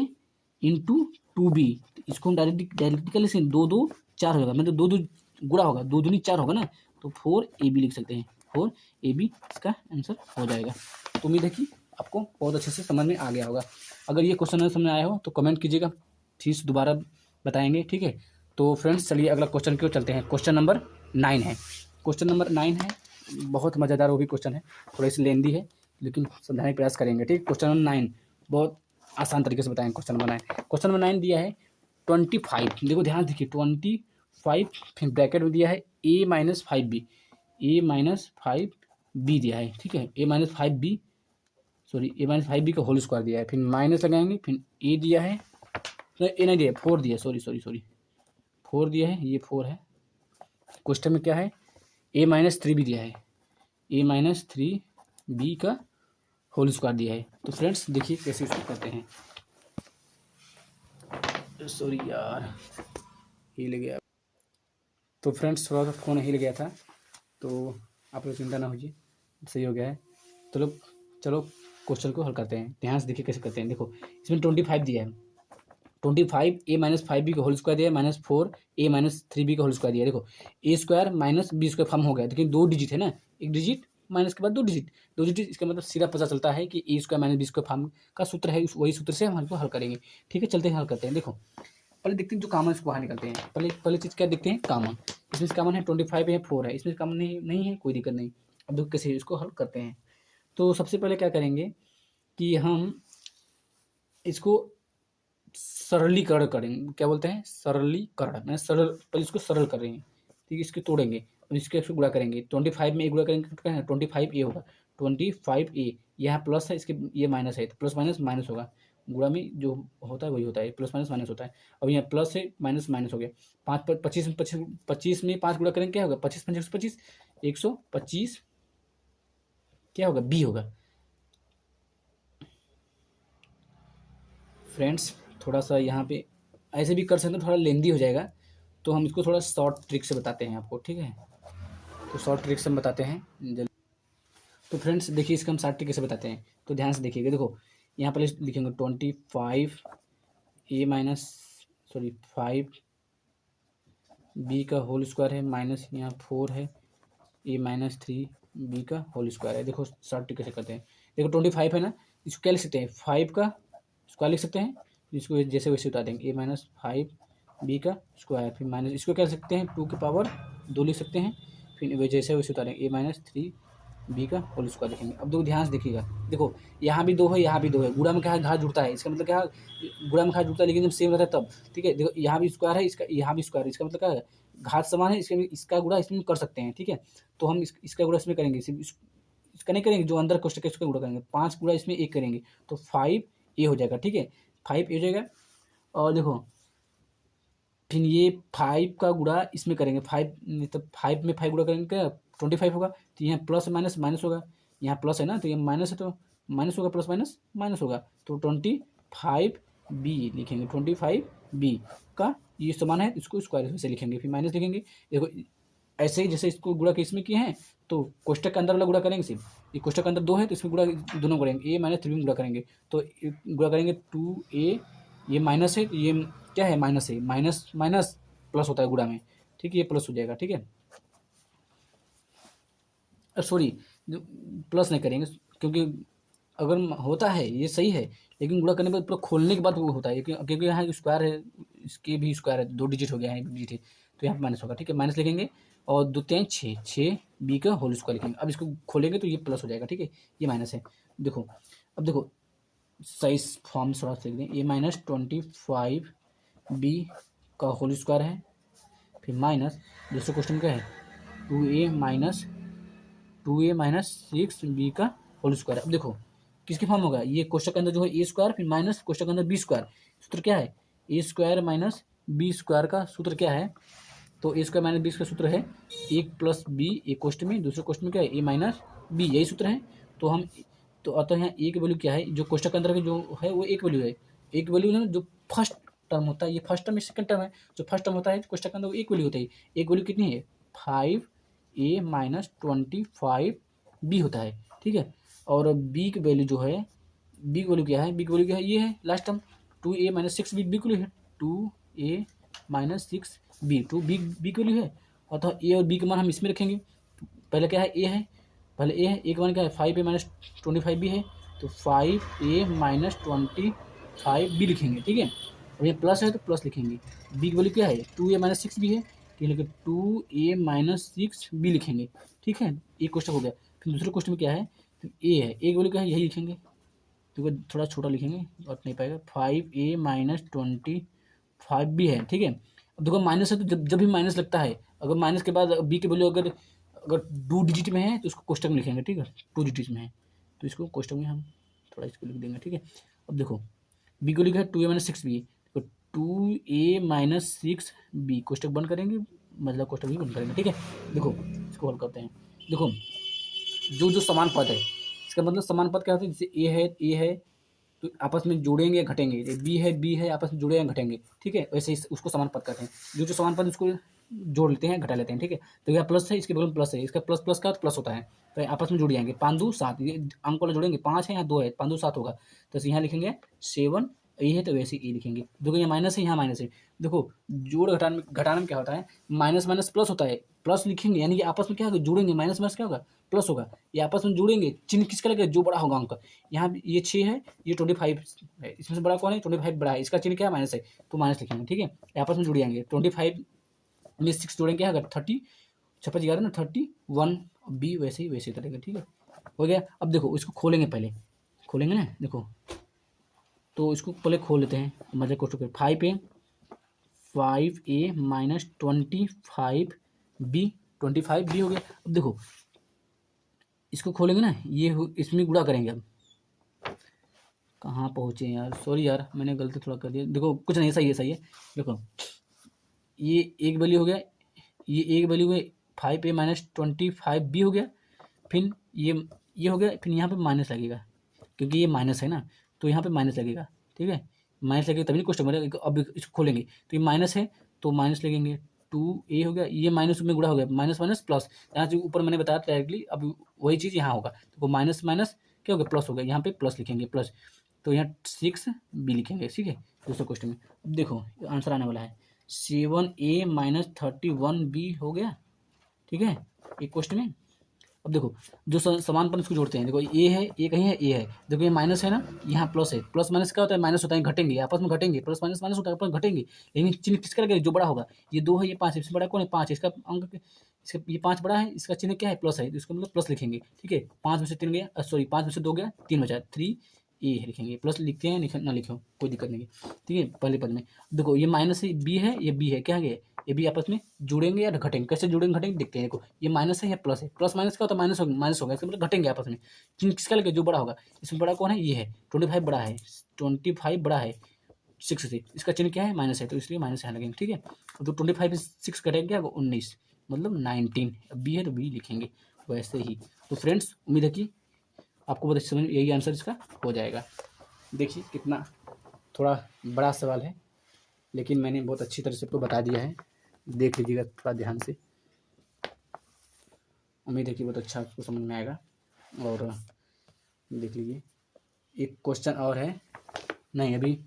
इंटू 2b। इसको हम डायरेक्ट कर लेते हैं, 2 2 4 हो जाएगा, मतलब 2 2 गुणा होगा, 2 दूनी 4 होगा ना, तो 4ab लिख सकते हैं, 4ab इसका आंसर हो जाएगा। तो उम्मीद है कि आपको बहुत अच्छे से समझ में आ गया होगा। अगर ये क्वेश्चन समझ में आया हो तो कमेंट कीजिएगा, फिर से दोबारा बताएंगे, ठीक है। तो फ्रेंड्स चलिए अगला क्वेश्चन की ओर चलते हैं। क्वेश्चन नंबर 9 है, क्वेश्चन नंबर 9 है, बहुत मज़ेदार वो भी क्वेश्चन है, थोड़ा सी लेंदी है लेकिन समझाने का प्रयास करेंगे, ठीक। क्वेश्चन नंबर 9 बहुत आसान तरीके से बताएंगे। क्वेश्चन नंबर 9, क्वेश्चन नंबर 9 दिया है 25, देखो ध्यान देखिए 25, फिर ब्रैकेट में दिया है a-5b, a-5b दिया है, ठीक है, a-5b सॉरी a-5b का होल स्क्वायर दिया है, फिर माइनस लगाएंगे, फिर a दिया है, ए नहीं दिया, 4 दिया, सॉरी 4 दिया है, ये 4 है। क्वेश्चन में क्या है, a-3b दिया है, a-3b का होल स्क्वायर दिया है। तो फ्रेंड्स देखिए कैसे इसको करते हैं। सॉरी यार हिल गया, तो फ्रेंड्स थोड़ा सा फ़ोन हिल गया था, तो आप लोग चिंता ना होइए, सही हो गया है। चलो क्वेश्चन को हल करते हैं, ध्यान से देखिए कैसे करते हैं। देखो इसमें 25 दिया है, 25 a-5b का होल स्क्वायर दिया है, -4 a-3b का होल स्क्वायर दिया है। देखो a square minus B square form हो गया, लेकिन 2 डिजिट है ना, एक डिजिट माइनस के बाद 2 डिजिट, इसका मतलब सीधा पता चलता है कि a square minus B square form का सूत्र है, वही सूत्र से हम हमको हल करेंगे, ठीक है। चलते हैं हल करते हैं। देखो पहले देखते हैं जो कॉमन इसको बाहर निकलते हैं। पहले चीज़ क्या देखते हैं, कॉमन। इसमें से कॉमन है 25 है, 4 है, इसमें कॉमन नहीं है, कोई दिक्कत नहीं। अब देखो कैसे इसको हल करते हैं। तो सबसे पहले क्या करेंगे कि हम इसको सरलीकरण करेंगे, क्या बोलते हैं, सरलीकरण, मैंने सरल, पहले इसको सरल करेंगे, ठीक है, इसको तोड़ेंगे और इसके गुणा करेंगे। 25 में ए गुणा करेंगे तो क्या है, 25 ए होगा, 25 ए, यहाँ प्लस है, इसके ये माइनस है, तो प्लस माइनस माइनस होगा, गुणा में जो होता है वही होता है, प्लस माइनस माइनस होता है। अब यहाँ प्लस है, माइनस माइनस हो गया, 25 में 5 गुणा करेंगे क्या होगा, 25 125 क्या होगा, बी होगा। फ्रेंड्स थोड़ा सा यहाँ पे ऐसे भी कर सकते हैं, थोड़ा लेंदी हो जाएगा, तो हम इसको थोड़ा शॉर्ट ट्रिक से बताते हैं आपको, ठीक है। तो शॉर्ट ट्रिक से हम बताते हैं जल्दी। तो फ्रेंड्स देखिए इसका हम शॉर्ट ट्रिक से बताते हैं, तो ध्यान से देखिएगा। देखो यहाँ पर लिखेंगे 25 5b का होल स्क्वायर है, माइनस यहाँ 4 है, a-3b का होल स्क्वायर है। देखो शॉर्ट ट्रिक कैसे करते हैं। देखो 25 है ना, इसको क्या लिख सकते हैं, 5 का स्क्वायर लिख सकते हैं, इसको जैसे वैसे उतार देंगे, a-5b का स्क्वायर, फिर माइनस इसको क्या लिख सकते हैं, 2 की पावर 2 लिख सकते हैं, फिर वे जैसे वैसे उतारेंगे, a-3b का होल स्क्वायर लिखेंगे। अब देखो ध्यान से देखिएगा, देखो यहाँ भी 2 है, यहाँ भी 2 है, गुणा में क्या है, घात जुड़ता है, इसका मतलब क्या है, गुणा में घात जुड़ता है, लेकिन जब सेम रहता है तब, ठीक है। देखो यहाँ भी स्क्वायर है, इसका यहाँ भी स्क्वायर है, इसका मतलब क्या है, घात समान है, इसका गुणा इसमें कर सकते हैं, ठीक है। तो हम इसका गुणा इसमें करेंगे, इसका नहीं करेंगे, जो अंदर कोष्टक है उसका गुणा करेंगे, 5 गुणा इसमें 1 करेंगे, तो 5a हो जाएगा, ठीक है, 5a हो जाएगा। और देखो फिर ये 5 का गुणा इसमें करेंगे, 5 तो 5 में 5 गुणा करेंगे क्या, 25 होगा, तो यहाँ प्लस माइनस माइनस होगा, यहाँ प्लस है ना, तो ये माइनस है, तो माइनस होगा, प्लस माइनस माइनस होगा, तो 25b लिखेंगे, 25b का ये समान है, इसको स्क्वायर से लिखेंगे, फिर माइनस लिखेंगे। देखो ऐसे ही जैसे इसको गुणा इसमें किए हैं, तो कोष्टक के अंदर वाला गुणा करेंगे सिर्फ, ये कोष्टक के अंदर 2 है, तो इसमें गुणा दोनों करेंगे, a-3 में गुणा करेंगे, तो गुणा करेंगे 2a, ये माइनस है, ये क्या है, माइनस है, माइनस माइनस प्लस होता है गुणा में, ठीक है, ये प्लस हो जाएगा, ठीक है। सॉरी प्लस नहीं करेंगे, क्योंकि अगर होता है ये सही है, लेकिन गुणा करने के बाद पूरा खोलने के बाद वो होता है, क्योंकि यहाँ स्क्वायर है, इसके भी स्क्वायर है, 2 डिजिट हो गया है, 1 डिजिट है, तो यहाँ पर माइनस होगा, ठीक है, माइनस लिखेंगे, और 2 3 6 बी का होल स्क्वायर लिखेंगे। अब इसको खोलेंगे तो ये प्लस हो जाएगा, ठीक है, ये माइनस है। देखो अब देखो सही फॉर्म थोड़ा सा लिख दें, a-25b का होल स्क्वायर है, फिर माइनस दूसरा क्वेश्चन क्या है, 2a-6b का होल स्क्वायर। अब देखो किसकी फॉर्म होगा, ये कोष्टक के अंदर जो है ए स्क्वायर, फिर माइनस कोष्टक के अंदर बी स्क्वायर, सूत्र क्या है, A square minus B square का सूत्र क्या है, तो ए स्क्वायर माइनस बी का सूत्र है 1 + b, एक क्वेश्चन में, दूसरे क्वेश्चन में क्या है, a - b, यही सूत्र है। तो हम तो अतः यहाँ ए की वैल्यू क्या है, जो कोष्टक के अंदर की जो है वो एक वैल्यू है, एक वैल्यू ना, जो फर्स्ट टर्म होता है, ये फर्स्ट टर्म, सेकंड टर्म है, जो फर्स्ट टर्म होता है कोष्टक के अंदर वो एक वैल्यू होता है, एक वैल्यू कितनी है, 5a - 25b होता है, ठीक है। और बी की वैल्यू जो है, बी की वैल्यू क्या है, बी की वैल्यू क्या है, ये है last term 2a - 6b, B की वैल्यू है 2a - 6b, 2 बी की वैल्यू है, अतः ए और बी के मान हम इसमें रखेंगे, पहले क्या है, ए है, पहले ए है, ए का मान क्या है 5a माइनस 25b है, तो 5a माइनस 25b लिखेंगे, ठीक है। अब ये प्लस है तो प्लस लिखेंगे, बी की वैल्यू क्या है 2a माइनस 6b है, ठीक है, 2a माइनस 6b लिखेंगे, ठीक है। एक क्वेश्चन हो गया। फिर दूसरे क्वेश्चन में क्या है, ए है, ए की वैल्यू क्या है, यही लिखेंगे, तो थोड़ा छोटा लिखेंगे और नहीं पाएगा, 5a माइनस 25b है, ठीक है। अब देखो माइनस है तो जब भी माइनस लगता है, अगर माइनस के बाद बी की वैल्यू अगर अगर 2 डिजिट में है तो उसको कोष्टक में लिखेंगे, ठीक है, 2 डिजिट में है तो इसको कोष्टक में हम थोड़ा इसको लिख देंगे, ठीक है। अब देखो बी को लिखा है 2a माइनस 6b, तो 2a माइनस 6b कोष्टक बंद करेंगे, मतलब कोष्टक भी बंद करेंगे, ठीक है। देखो इसको हल करते हैं। देखो जो समान पद है, इसका मतलब समान पद क्या होता है, जैसे ए है तो आपस में जोड़ेंगे या घटेंगे, बी है आपस में जुड़े या घटेंगे, ठीक है, वैसे ही उसको समान पद कहते हैं। जो समान पद उसको जोड़ लेते हैं, घटा लेते हैं, ठीक है। तो यह प्लस है, इसके बगल में प्लस है, इसका प्लस प्लस का प्लस होता है, तो आपस में जुड़ जाएंगे, 5 2 7, ये अंक वाला जोड़ेंगे, 5 है यहाँ 2 है, 5 2 7 होगा, तो यहाँ लिखेंगे 7 ए है तो वैसे ए लिखेंगे। देखो ये माइनस है, यहाँ माइनस है, देखो जोड़ घटाने में क्या होता है, माइनस माइनस प्लस होता है, प्लस लिखेंगे यानी कि आपस में क्या होगा, जुड़ेंगे, माइनस माइनस क्या होगा प्लस होगा, ये आपस में जुड़ेंगे, चिन्ह किसका लगेगा, जो बड़ा होगा अंक। यहाँ ये 6 है, ये 25 है, इसमें से बड़ा कौन है, 25 बड़ा है, इसका चिन्ह क्या है माइनस है, तो माइनस लिखेंगे, ठीक है। आपस में जुड़ जाएंगे, 25 में 6 जोड़ेंगे क्या होगा 30, 6 11 ना 31 बी वैसे ही करेंगे, ठीक है, हो गया। अब देखो इसको खोलेंगे, पहले खोलेंगे ना, देखो तो इसको पहले खोल लेते हैं, मतलब क्वेश्चन 5a माइनस 25b हो गया। अब देखो इसको खोलेंगे ना, ये इसमें गुणा करेंगे। अब कहाँ पहुँचे यार, सॉरी यार मैंने गलती थोड़ा कर दिया, देखो कुछ नहीं, सही है। देखो ये एक वैल्यू हो गया, ये एक वैल्यू है 5a माइनस 25b हो गया, फिर ये हो गया, फिर यहाँ पे माइनस लगेगा, क्योंकि ये माइनस है ना, तो यहाँ पे माइनस लगेगा, ठीक है, माइनस लगेगा तभी क्वेश्चन बनेगा। अब इसको खोलेंगे तो ये माइनस है तो माइनस लगेंगे, 2a हो गया, ये माइनस में गुणा हो गया, माइनस माइनस प्लस, यहाँ से ऊपर मैंने बताया डायरेक्टली, अब वही चीज़ यहाँ होगा, तो माइनस माइनस क्या हो गया प्लस हो गया, यहाँ पे प्लस लिखेंगे प्लस, तो यहाँ 6b लिखेंगे, ठीक है। दूसरे क्वेश्चन में देखो आंसर आने वाला है 7a माइनस 31b हो गया, ठीक है, एक क्वेश्चन में। अब देखो जो समान पद इसको जोड़ते हैं, देखो ए है, ए कहीं है, ए है, देखो ये माइनस है ना, यहाँ प्लस है, प्लस माइनस क्या होता है, माइनस होता है, घटेंगे, आपस में घटेंगे, प्लस माइनस माइनस होता है, आपस में घटेंगे, लेकिन चिन्ह किसका लगेगा, जो बड़ा होगा, ये 2 है, ये 5 है, इससे बड़ा कौन है 5 है, इसका अंक इसका ये 5 बड़ा है, इसका चिन्ह क्या है प्लस है, तो इसका मतलब प्लस लिखेंगे, ठीक है। 5 में से 3 गया, सॉरी 5 में से 2 गया, 3 बचा, 3 ए है लिखेंगे, प्लस लिखते हैं ना लिखो कोई दिक्कत नहीं है, ठीक है। पहले पद में देखो ये माइनस है, बी है, ये बी है, क्या है ये भी आपस में जुड़ेंगे या घटेंगे, कैसे जुड़ेंगे घटेंगे देखते हैं। देखो ये माइनस है या प्लस है, प्लस माइनस क्या होता है, माइनस होगा, इसका मतलब घटेंगे आपस में, चिन्ह किसका लगे जो बड़ा होगा, इसमें बड़ा कौन है, ये है 25 बड़ा है, 25 बड़ा है 6 से, इसका चिन्ह क्या है माइनस है, तो इसलिए माइनस यहाँ लगेंगे, ठीक है। तो 25 6 घटेंगे क्या 19, मतलब 19, बी है तो बी लिखेंगे वैसे ही। तो फ्रेंड्स उम्मीद है कि आपको बहुत अच्छी समझ यही आंसर इसका हो जाएगा। देखिए कितना थोड़ा बड़ा सवाल है, लेकिन मैंने बहुत अच्छी तरह से आपको बता दिया है, देख लीजिएगा थोड़ा ध्यान से, उम्मीद है कि बहुत अच्छा आपको समझ में आएगा। और देख लीजिए एक क्वेश्चन और है, नहीं अभी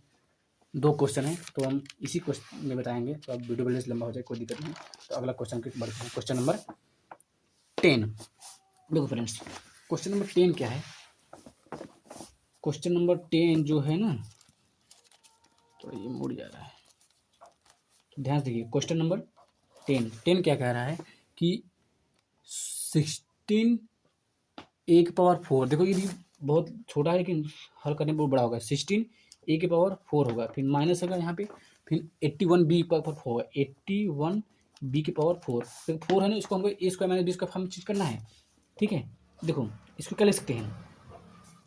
2 क्वेश्चन है, तो हम इसी क्वेश्चन में बताएंगे, तो अब वीडियो बैलेंस लंबा हो जाए कोई दिक्कत नहीं। तो अगला क्वेश्चन की बढ़ते हैं, क्वेश्चन नंबर 10। देखो फ्रेंड्स क्वेश्चन नंबर 10 क्या है, क्वेश्चन नंबर 10 जो है ना, तो ये मुड़ जा रहा है, तो ध्यान से देखिए क्वेश्चन नंबर 10 क्या कह रहा है कि 16 a की पावर 4, देखो ये भी बहुत छोटा है लेकिन हल करने में बहुत बड़ा होगा, 16 a की पावर 4 होगा, फिर माइनस होगा यहाँ पे, फिर 81 b की पावर 4 होगा, 81 b की पावर 4, फिर 4 है ना, इसको हमको a square minus b square form चीज करना है, ठीक है। देखो इसको क्या लिख सकते हैं,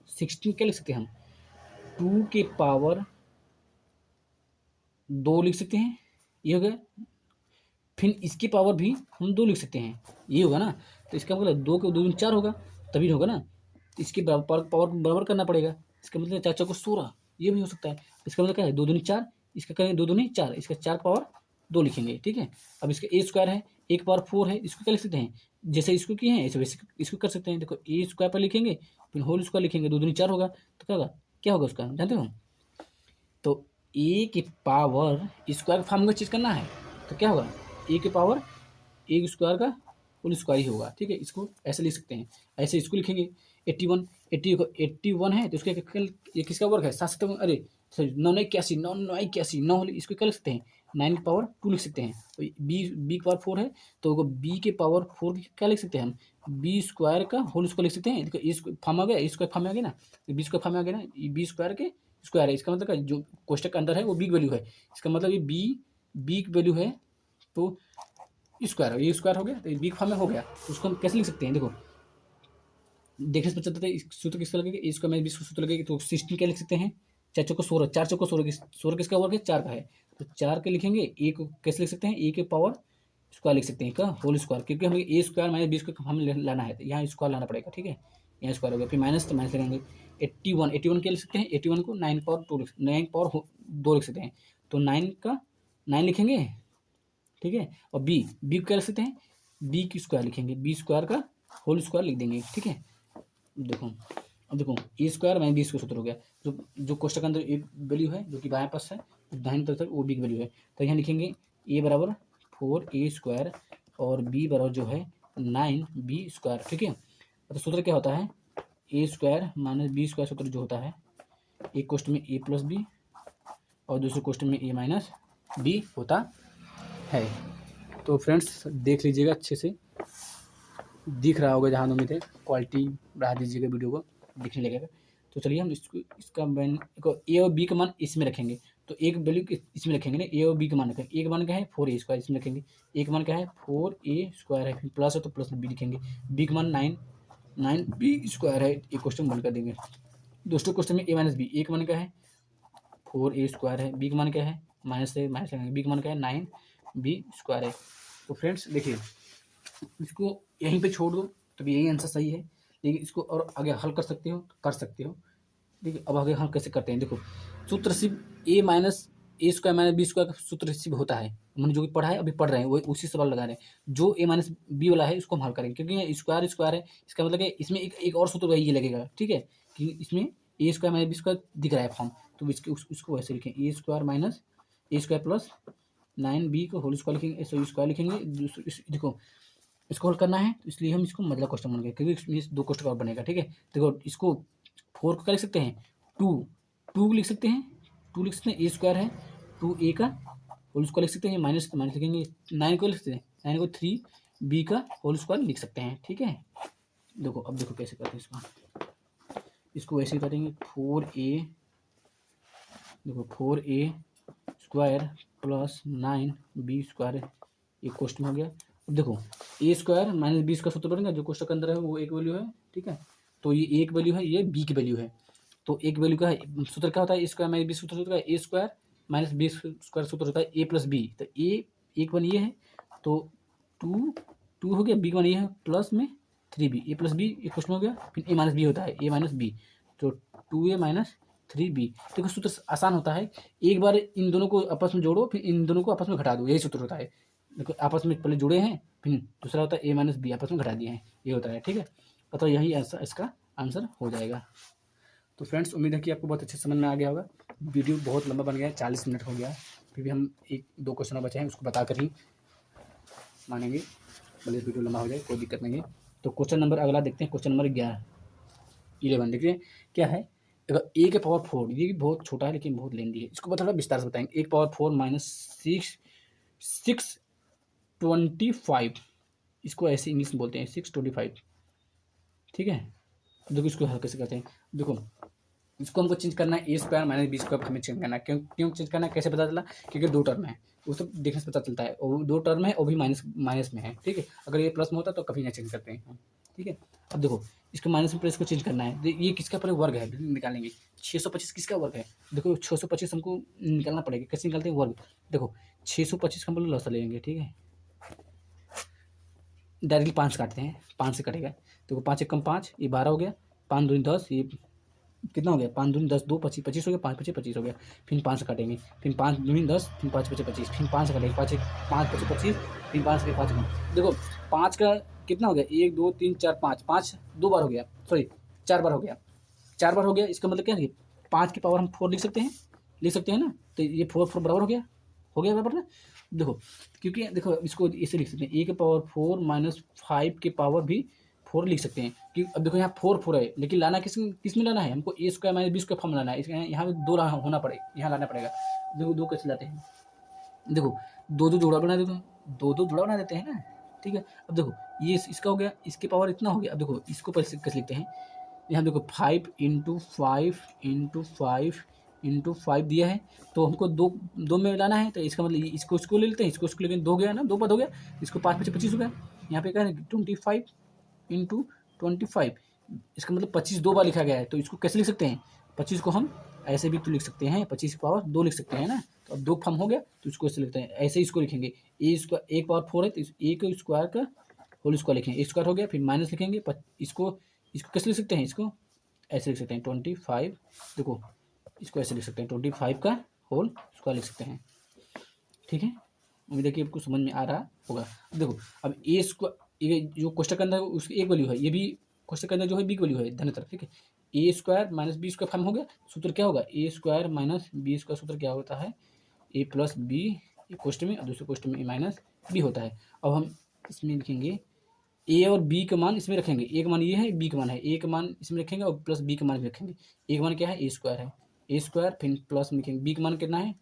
16 क्या लिख सकते हैं हम, 2 के पावर 2 लिख सकते हैं, ये हो गया, फिर इसकी पावर भी हम 2 लिख सकते हैं, ये होगा ना, तो इसका मतलब 2 के 2 दूनी 4 होगा, तभी होगा ना, इसकी पावर बराबर करना पड़ेगा, इसका मतलब 4 को 16, ये भी हो सकता है, इसका मतलब क्या है 2 दूनी 4, इसका करेंगे 2 दूनी 4, इसका 4 पावर 2 लिखेंगे, ठीक है। अब इसका ए स्क्वायर है, एक पावर 4 है, इसको क्या लिख सकते हैं, जैसे इसको किए हैं ऐसे वैसे इसको कर सकते हैं। देखो ए स्क्वायर पर लिखेंगे, फिर होल स्क्वायर लिखेंगे, 2 दूनी 4 होगा, तो क्या होगा उसका जानते हो, तो ए की पावर स्क्वायर फॉर्म में चीज करना है, तो क्या होगा ए की पावर ए स्क्वायर का होल स्क्वायर ही होगा, ठीक है। इसको ऐसे लिख सकते हैं, ऐसे इसको लिखेंगे 81 81 है तो उसके ये किसका वर्ग है 7 7, अरे सॉरी 9 9 81 9 9 81 9, इसको क्या लिख सकते हैं 9 की पावर 2 लिख सकते हैं। तो बी की पावर 4 है तो बी के पावर 4 क्या लिख सकते हैं हम, बी स्क्वायर का होल स्क्वायर लिख सकते हैं। देखो इस फॉर्म आ गया, इस स्क्वायर फॉर्म में आ गया ना, बी स्क्वायर फॉर्म में आ गया ना, बी स्क्वायर के स्क्वायर है, इसका मतलब जो कोष्टक के अंदर है वो बी की वैल्यू है, इसका मतलब ये बी की वैल्यू है तो स्क्वायर, ये स्क्वायर हो गया तो बी फॉर्म में हो गया। तो उसको हम कैसे लिख सकते हैं, देखो देखने से पता चलता है सूत्र किसका लगेगा, ए स्क्वायर माइनस बी सूत्र लगेगा तो 16 क्या लिख सकते हैं, 4 चौको 16, 4 चौको 16, 16 किसका वर्ग है 4 का है तो 4 के लिखेंगे, ए को कैसे लिख सकते हैं ए के पावर स्क्वायर लिख सकते हैं का होल स्क्वायर, क्योंकि हमें ए स्क्वायर माइनस बी स्क्वायर हम लाना है तो यहाँ स्क्वायर लाना पड़ेगा, ठीक है। यहाँ स्क्वायर हो गया, फिर माइनस तो माइनस लगाएंगे 81 क्या लिख सकते हैं 81 को 9 पावर 2 9 पावर 2 लिख सकते हैं तो 9 का 9 लिखेंगे, ठीक है। और बी क्या लिख सकते हैं बी की स्क्वायर लिखेंगे, बी स्क्वायर का होल स्क्वायर लिख देंगे, ठीक है। देखो अब देखो A square minus B square सूत्र हो गया, जो कोष्टक के अंदर ए वैल्यू है जो कि बाएं पास है दाहिनी तरफ वो बी की वैल्यू है, तो यहाँ लिखेंगे ए बराबर 4 स्क्वायर और बी बराबर जो है 9 बी स्क्वायर, ठीक है। तो सूत्र क्या होता है A square minus B square सूत्र जो होता है एक क्वेश्चन में ए प्लस बी और दूसरे क्वेश्चन में ए माइनस बी होता है। तो फ्रेंड्स देख लीजिएगा अच्छे से, दिख रहा होगा जहाँ उम्मीद है, क्वालिटी बढ़ा दीजिएगा वीडियो को दिखने लगेगा। तो चलिए हम इसका ए और बी का मान इसमें रखेंगे, तो एक वैल्यू इसमें रखेंगे ना, ए और बी का मान रखेंगे, ए का मान क्या है 4 स्क्वायर इसमें रखेंगे, ए का मान क्या है 4 स्क्वायर है, फिर प्लस है तो प्लस बी लिखेंगे, बी का मान 9 बी स्क्वायर है, एक क्वेश्चन बंद कर देंगे। दोस्तों क्वेश्चन में ए माइनस बी, ए का मान क्या है 4 स्क्वायर है, बी का मान क्या है माइनस से माइनस लगेंगे, बी का मान क्या है 9 बी स्क्वायर है। तो फ्रेंड्स देखिए इसको यहीं पे छोड़ दो तो यही आंसर सही है, लेकिन इसको और आगे हल कर सकते हो कर सकते हो। देखिए अब आगे हल कैसे करते हैं, देखो सूत्र सिर्फ ए माइनस ए स्क्वायर माइनस बी स्क्वायर का सूत्र सिर्फ होता है, मैंने जो भी पढ़ा है अभी पढ़ रहे हैं वो उसी सवाल लगा रहे हैं, जो ए माइनस बी वाला है उसको हम हल करेंगे, क्योंकि ये स्क्वायर स्क्वायर है, इसका मतलब है इसमें एक और सूत्र ये लगेगा, ठीक है, कि इसमें ए स्क्वायर माइनस बी स्क्वायर दिख रहा है फॉर्म, तो उसको वैसे लिखें ए स्क्वायर माइनस ए स्क्वायर प्लस 9b को होल स्क्वायर लिखेंगे, स्क्वायर लिखेंगे। देखो इसको हल करना है तो इसलिए हम इसको मतलब क्वेश्चन बन गए, क्योंकि इसमें 2 क्वेश्चन और बनेगा, ठीक है। देखो इसको 4 को क्या लिख सकते हैं 2 लिख सकते हैं, 2 लिख सकते हैं ए स्क्वायर है 2a का होल स्क्वायर लिख सकते हैं, माइनस माइनस लिखेंगे 9 को लिख सकते हैं 9 को 3b का होल स्क्वायर लिख सकते हैं, ठीक है। देखो अब देखो कैसे करते हैं इसको वैसे ही करेंगे 4a, देखो 4a square plus 9b square एक क्वेश्चन हो गया। अब देखो ए स्क्वायर माइनस बी का सूत्र बनेगा, जो क्वेश्चन के अंदर है वो एक वैल्यू है, ठीक है, तो ये एक वैल्यू है ये बी की वैल्यू है, तो एक वैल्यू का सूत्र क्या होता है ए स्क्वायर माइनस बी सूत्र होता है A square minus B square सूत्र होता है ए प्लस बी, तो ए एक वन ये है तो 2 हो गया, बी वन ये है प्लस में 3b, ए प्लस बी एक क्वेश्चन हो गया, फिर ए माइनस बी होता है ए माइनस बी, तो 2a माइनस 3b। देखो सूत्र आसान होता है, एक बार इन दोनों को आपस में जोड़ो फिर इन दोनों को आपस में घटा दो, यही सूत्र होता है। देखो आपस में पहले जुड़े हैं फिर दूसरा होता है ए माइनस बी आपस में घटा दिए हैं, ये होता है, ठीक है। तो यही आंसर इसका आंसर हो जाएगा। तो फ्रेंड्स उम्मीद है कि आपको बहुत अच्छे समझ में आ गया होगा। वीडियो बहुत लंबा बन गया है, 40 मिनट हो गया, फिर भी हम 1-2 क्वेश्चन बचे हैं उसको बता कर ही मानेंगे, भले वीडियो लंबा हो जाए कोई दिक्कत नहीं है। तो क्वेश्चन नंबर अगला देखते हैं, क्वेश्चन नंबर 11 देखिए क्या है। देखो ए के पावर 4 ये भी बहुत छोटा है लेकिन बहुत लेंदी है, इसको थोड़ा विस्तार से बताएंगे। ए के पावर 4 माइनस 625, इसको ऐसे इंग्लिश में बोलते हैं 625, ठीक है। देखो इसको हल कैसे करते हैं, देखो इसको हमको चेंज करना है A square minus B square हमें चेंज करना है, क्यों चेंज करना है कैसे पता चला, क्योंकि 2 टर्म है वो सब देखने से पता चलता है, और 2 टर्म है वो भी माइनस में है, ठीक है। अगर ये प्लस में होता तो कभी नहीं चेंज करते हैं, ठीक है। अब देखो इसको माइनस में प्लस को चेंज करना है, ये किसका पहले वर्ग है निकालेंगे, 625 किसका वर्ग है, देखो 625 हमको निकालना पड़ेगा, कैसे निकालते हैं वर्ग, देखो 625 हम लोग लसा लेंगे, ठीक है, डायरेक्टली 5 काटते हैं, 5 से कटेगा, देखो 5 1 कम 5 ये 12 हो गया, 5 दूनी 10 ये कितना हो गया, 5 दूनी 10 2 25 हो गया, 5 25 25 हो गया, फिर 5 से काटेंगे, फिर 5 दूनी 10 फिर 5 25 25, फिर 5 से काटेंगे, 5 25 25, फिर 5 के 5 देखो 5 का कितना हो गया 1 2 3 4 5 2 बार हो गया, सॉरी 4 बार हो गया, 4 बार हो गया, इसका मतलब क्या है 5 की पावर हम 4 लिख सकते हैं ना, तो ये 4 बराबर हो गया बराबर ना। देखो क्योंकि देखो इसको ऐसे लिख सकते हैं, ए के पावर 4 माइनस 5 के पावर भी 4 लिख सकते हैं। कि अब देखो यहाँ 4 है, लेकिन लाना किस में लाना है हमको, A square minus B square form लाना है। इसके यहाँ पे 2 होना पड़ेगा, यहाँ लाना पड़ेगा। देखो 2 कैसे लाते हैं, देखो 2 जोड़ा बना देते हैं, 2 जोड़ा बना देते हैं ना, ठीक है। अब देखो ये इसका हो गया, इसके पावर इतना हो गया। अब देखो इसको कैसे लिखते हैं, यहाँ देखो 5 इंटू 5 दिया है, तो हमको दो में लाना है, तो इसका मतलब इसको ले लेते हैं, इसको लेकिन 2 गया ना, 2 पद हो गया, इसको 5 × 25 हो गया। यहाँ पे क्या है 25 इंटू 25, इसका मतलब 25 2 बार लिखा गया है, तो इसको कैसे लिख सकते हैं, 25 को हम ऐसे भी तो लिख सकते हैं, 25 की पावर 2 लिख सकते हैं ना। तो अब 2 फॉर्म हो गया, तो इसको ऐसे लिखते हैं, ऐसे इसको लिखेंगे ए स्क्वायर, एक पावर 4 है तो ए के स्क्वायर का होल स्क्वायर लिखेंगे, ए स्क्वायर हो गया, फिर माइनस लिखेंगे इसको कैसे लिख सकते हैं, इसको ऐसे लिख सकते हैं 25, देखो इसको ऐसे लिख सकते हैं 25 का होल स्क्वायर लिख सकते हैं, ठीक है। उम्मीद है कि आपको समझ में आ रहा होगा। देखो अब ए स्क्वायर, ये जो कोष्टक के अंदर उसकी एक वैल्यू है, ये भी कोष्टक के अंदर जो है बी की वैल्यू है धन तरफ, ठीक है। A square minus B square form हो गया, सूत्र क्या होगा, A square minus B square सूत्र क्या होता है, ए प्लस बी, एक कोष्टक में और दूसरे कोष्टक में ए माइनस बी होता है। अब हम इसमें लिखेंगे ए और बी का मान इसमें रखेंगे, ए का मान ये है, बी का मान है, ए का मान इसमें रखेंगे और प्लस बी का मान भी रखेंगे। ए का मान क्या है, ए स्क्वायर है, ए स्क्वायर फिर प्लस में लिखेंगे, बी का मान कितना है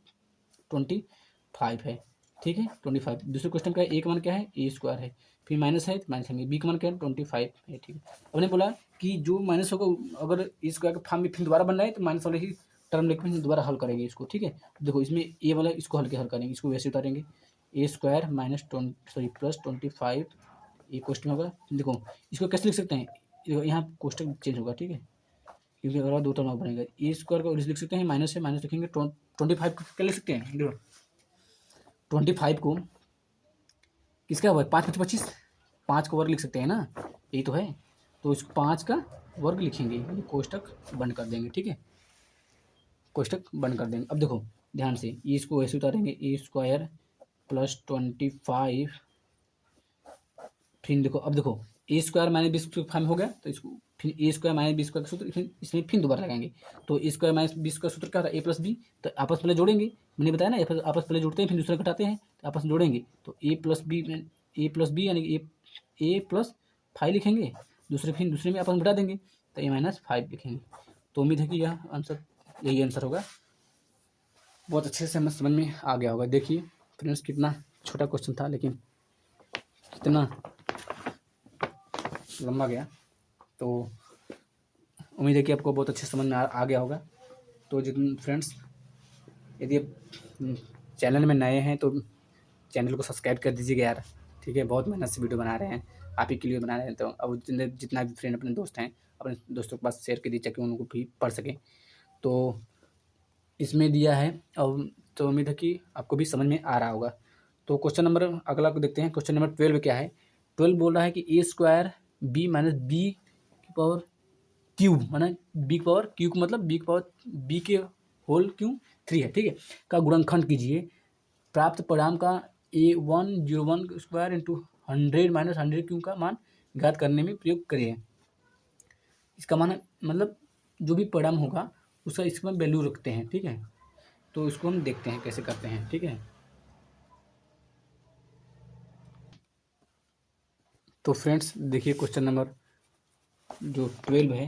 25 है, ठीक है 25। दूसरे क्वेश्चन का ए का मान क्या है, ए स्क्वायर है, फिर माइनस है तो माइनस लेंगे, बी का मान क्या है 25 है, ठीक है। अब ने बोला कि जो माइनस होगा अगर ए स्क्वायर का फॉर्म में फिर दोबारा बन रहा है तो माइनस वाले ही टर्म लेकर फिर दोबारा हल करेंगे इसको, ठीक है। देखो इसमें ए वाला इसको हल करेंगे, इसको वैसे उतारेंगे, ए स्क्वायर माइनस प्लस 25 ये क्वेश्चन होगा। देखो इसको कैसे लिख सकते हैं, देखो यहाँ क्वेश्चन चेंज होगा, ठीक है, क्योंकि अगर 2 टर्म बनेगा, ए स्क्वायर को लिख सकते हैं माइनस से माइनस लिखेंगे 25 को क्या लिख सकते हैं, देखो 25 को किसका वर्ग, 5 × 25, 5 का वर्ग लिख सकते हैं ना, यही तो है। तो इस 5 का वर्ग लिखेंगे, कोष्टक बंद कर देंगे, ठीक है, कोष्टक बंद कर देंगे। अब देखो ध्यान से ये इसको ऐसे उतारेंगे, ए स्क्वायर प्लस 25, फिर देखो अब देखो A square minus B square form हो गया, तो इसको फिर A square minus B square का सूत्र फिर इसमें फिर दोबारा लगाएंगे। तो A square minus B square सूत्र क्या होता है, ए प्लस बी, तो आपस में जोड़ेंगे, मैंने बताया ना आपस पहले जोड़ते हैं फिर दूसरा घटाते हैं, तो आपस में जोड़ेंगे, तो ए प्लस बी यानी कि ए प्लस 5 लिखेंगे, दूसरे में आपस में घटा देंगे, तो ए माइनस 5 लिखेंगे। तो उम्मीद है कि यह आंसर, यही आंसर होगा। बहुत अच्छे से हमें समझ में आ गया होगा। देखिए फ्रेंड्स कितना छोटा क्वेश्चन था लेकिन कितना लंबा गया, तो उम्मीद है कि आपको बहुत अच्छे समझ में आ गया होगा। तो जितने फ्रेंड्स यदि आप चैनल में नए हैं तो चैनल को सब्सक्राइब कर दीजिएगा यार, ठीक है। बहुत मेहनत से वीडियो बना रहे हैं, आप ही के लिए बना रहे हैं, तो अब जितना भी फ्रेंड अपने दोस्त हैं अपने दोस्तों के पास शेयर कर दीजिए ताकि उनको भी पढ़ सकें। तो इसमें दिया है, और तो उम्मीद है कि आपको भी समझ में आ रहा होगा। तो क्वेश्चन नंबर अगला को देखते हैं। क्वेश्चन नंबर 12 क्या है, 12 बोल रहा है कि A square B minus B की पावर क्यूब, माना बी की पावर क्यूब मतलब बी की पावर बी के होल क्यूब 3 है, ठीक है, का गुणनखंड कीजिए। प्राप्त परिणाम का A101 square into 100 minus 100 cube का मान ज्ञात करने में प्रयोग करिए। इसका मान मतलब जो भी परिणाम होगा उसका इसमें वैल्यू रखते हैं, ठीक है। तो इसको हम देखते हैं कैसे करते हैं, ठीक है। तो फ्रेंड्स देखिए क्वेश्चन नंबर जो 12 है,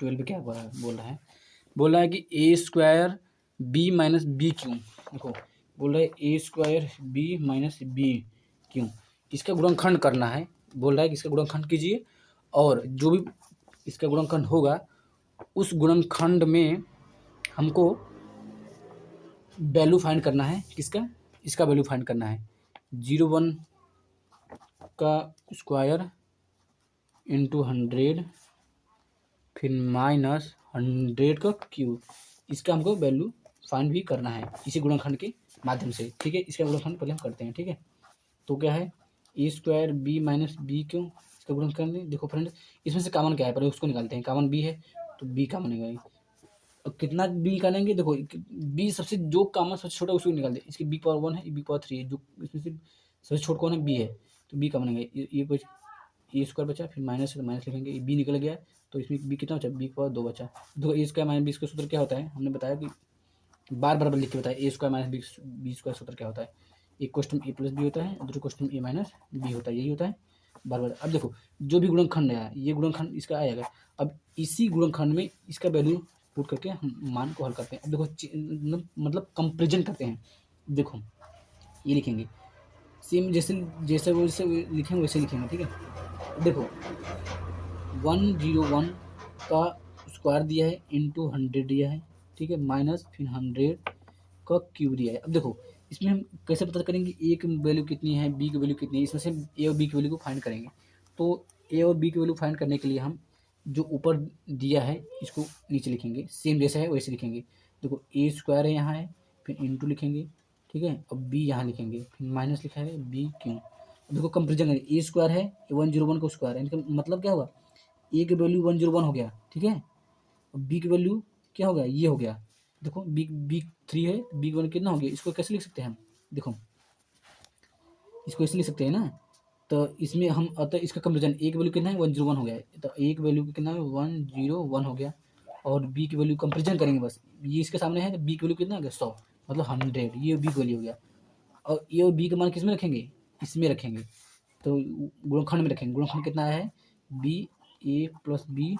12 क्या बोल रहा है कि A square B minus B क्यों, देखो बोल रहा है A square B minus B क्यों, इसका गुणनखंड करना है। बोल रहा है कि इसका गुणनखंड कीजिए और जो भी इसका गुणनखंड होगा उस गुणनखंड में हमको वैल्यू फाइंड करना है, किसका, इसका वैल्यू फाइंड करना है। 01 का स्क्वायर इंटू 100 फिर माइनस 100 का क्यूब, इसका हमको वैल्यू फाइंड भी करना है इसी गुणनखंड के माध्यम से, ठीक है। इसका गुणनखंड पहले हम करते हैं, ठीक है। तो क्या है A square B minus B क्यों, इसका गुणनखंड देखो फ्रेंड, इसमें से कॉमन क्या है पहले उसको निकालते हैं। कॉमन बी है तो बी कॉमन है, और कितना बी निकालेंगे, देखो बी सबसे जो कॉमन सबसे छोटा उसको निकाल दे। इसकी बी पावर 1 है, बी पावर 3 है, जो इसमें से सबसे छोटा कौन है, बी है, तो बी कॉमन है। ये कुछ ए स्क्वायर बचा, फिर माइनस है तो माइनस लिखेंगे, ये बी निकल गया तो इसमें बी कितना बचा, बी पावर 2 बचा। देखो A square minus B square सूत्र क्या होता है, हमने बताया कि बार बार लिख के बताया, ए स्क्वायर माइनस बी स्क्वायर सूत्र क्या होता है, एक क्वेश्चन ए प्लस बी होता है, दूसरे क्वेश्चन ए माइनस बी होता है, यही होता है बराबर। अब देखो जो भी गुणनखंड आया ये गुणनखंड इसका आएगा। अब इसी गुणनखंड में इसका वैल्यू पुट करके हम मान को हल करते हैं। अब देखो मतलब कंपेरिजन करते हैं। देखो ये लिखेंगे सेम जैसे जैसे वैसे लिखेंगे वैसे लिखेंगे, ठीक है। देखो 101 का स्क्वायर दिया है इंटू 100 दिया है, ठीक है, माइनस फिर 100 का क्यूब दिया है। अब देखो इसमें हम कैसे पता करेंगे ए की वैल्यू कितनी है, बी की वैल्यू कितनी है, इसमें से ए और बी की वैल्यू को फाइंड करेंगे। तो ए और बी की वैल्यू फाइंड करने के लिए हम जो ऊपर दिया है इसको नीचे लिखेंगे, सेम जैसा है वैसे लिखेंगे। देखो ए स्क्वायर है यहाँ है, फिर इंटू लिखेंगे, ठीक है, अब बी यहाँ लिखेंगे, फिर माइनस लिखा है बी क्यू। अब देखो कंपेरिजन है, ए स्क्वायर है 101 का स्क्वायर है, इनका मतलब क्या होगा, ए की वैल्यू 101 हो गया, ठीक है, और बी की वैल्यू क्या हो गया, ये हो गया। देखो बी बी 3 है, बी की वैल्यू कितना हो गया, इसको कैसे लिख सकते हैं हम, देखो इसको ऐसे लिख सकते हैं ना। तो इसमें हम अतः इसका कंपेरिजन ए की वैल्यू कितना है 101 हो गया है, तो ए की वैल्यू कितना है 101 हो गया, और बी की वैल्यू कंपेरिजन करेंगे बस, ये इसके सामने है तो बी की वैल्यू कितना हो गया 100, मतलब 100, ये बी की वैल्यू हो गया। और ये और बी का मान किस में रखेंगे, इसमें रखेंगे, तो गुणनखंड में रखेंगे। गुणनखंड कितना आया है, बी ए प्लस बी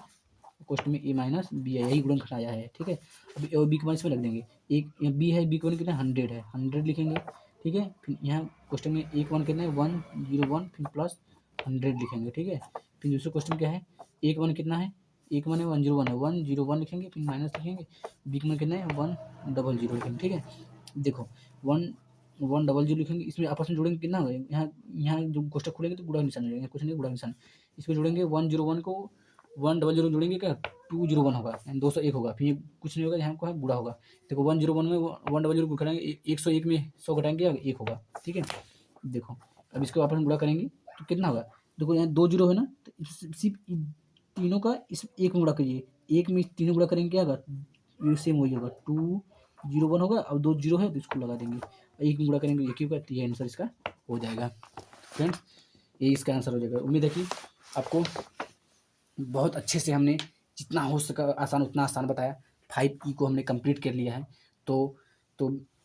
क्वेश्चन में ए माइनस बी है, यही गुणनखंड आया है, ठीक है। अब ए और बी के मान इसमें रख देंगे, एक बी है, बी का मान कितना 100 है, 100 लिखेंगे, ठीक है। फिर यहाँ क्वेश्चन में एक वन कितना है 101, फिर प्लस 100 लिखेंगे, ठीक है। फिर दूसरे क्वेश्चन क्या है, एक वन कितना है, एक वन है 101 है, 101 लिखेंगे, फिर माइनस लिखेंगे, बी का मान कितना है 100 लिखेंगे, ठीक है। देखो 100 लिखेंगे, इसमें आपस में जोड़ेंगे कितना होगा, यहाँ यहाँ जो कोष्टक खोलेंगे तो गुणा निशान जोड़ेंगे, कुछ नहीं गुणा निशान, इसको जोड़ेंगे 101 को 100 जोड़ेंगे क्या 201 होगा, 201 होगा, फिर कुछ नहीं होगा, यहाँ को है गुणा होगा। देखो 101 में 100 को घटाएंगे, 101 में 100 घटाएंगे 1 होगा, ठीक है। देखो अब इसको आपस में गुणा करेंगे तो कितना होगा, देखो यहाँ 2 जीरो है ना, तो सिर्फ तीनों का इस एक में गुणा करिए, एक में तीनों गुणा करेंगे क्या होगा, ये सेम वही होगा 201 होगा, और 2 जीरो है तो इसको लगा देंगे, एक में गुणा करेंगे एक ही होगा, तो ये आंसर इसका हो जाएगा। फ्रेंड्स ये इसका आंसर हो जाएगा। उम्मीद है कि आपको बहुत अच्छे से हमने जितना हो सका आसान उतना आसान बताया। 5E को हमने कंप्लीट कर लिया है। तो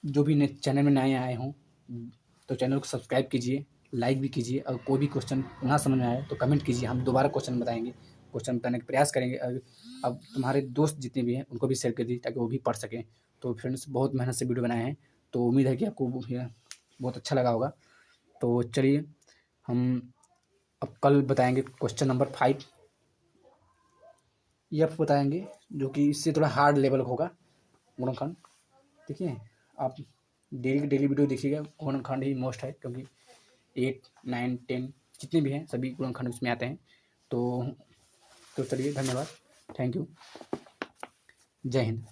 जो भी चैनल में नए आए हों तो चैनल को सब्सक्राइब कीजिए, लाइक भी कीजिए, और कोई भी क्वेश्चन ना समझ में आए तो कमेंट कीजिए, हम दोबारा क्वेश्चन बताएंगे, क्वेश्चन बताने का प्रयास करेंगे। अब तुम्हारे दोस्त जितने भी हैं उनको भी शेयर कर दीजिए ताकि वो भी पढ़ सकें। तो फ्रेंड्स बहुत मेहनत से वीडियो बनाए हैं, तो उम्मीद है कि आपको बहुत अच्छा लगा होगा। तो चलिए हम अब कल बताएंगे क्वेश्चन नंबर 5, ये आपको बताएंगे जो कि इससे थोड़ा हार्ड लेवल होगा गुणनखंड, ठीक है। आप डेली वीडियो देखिएगा, गुणनखंड ही मोस्ट है क्योंकि 8, 9, 10 जितने भी हैं सभी गुणनखंड उसमें आते हैं। तो चलिए धन्यवाद, थैंक यू, जय हिंद।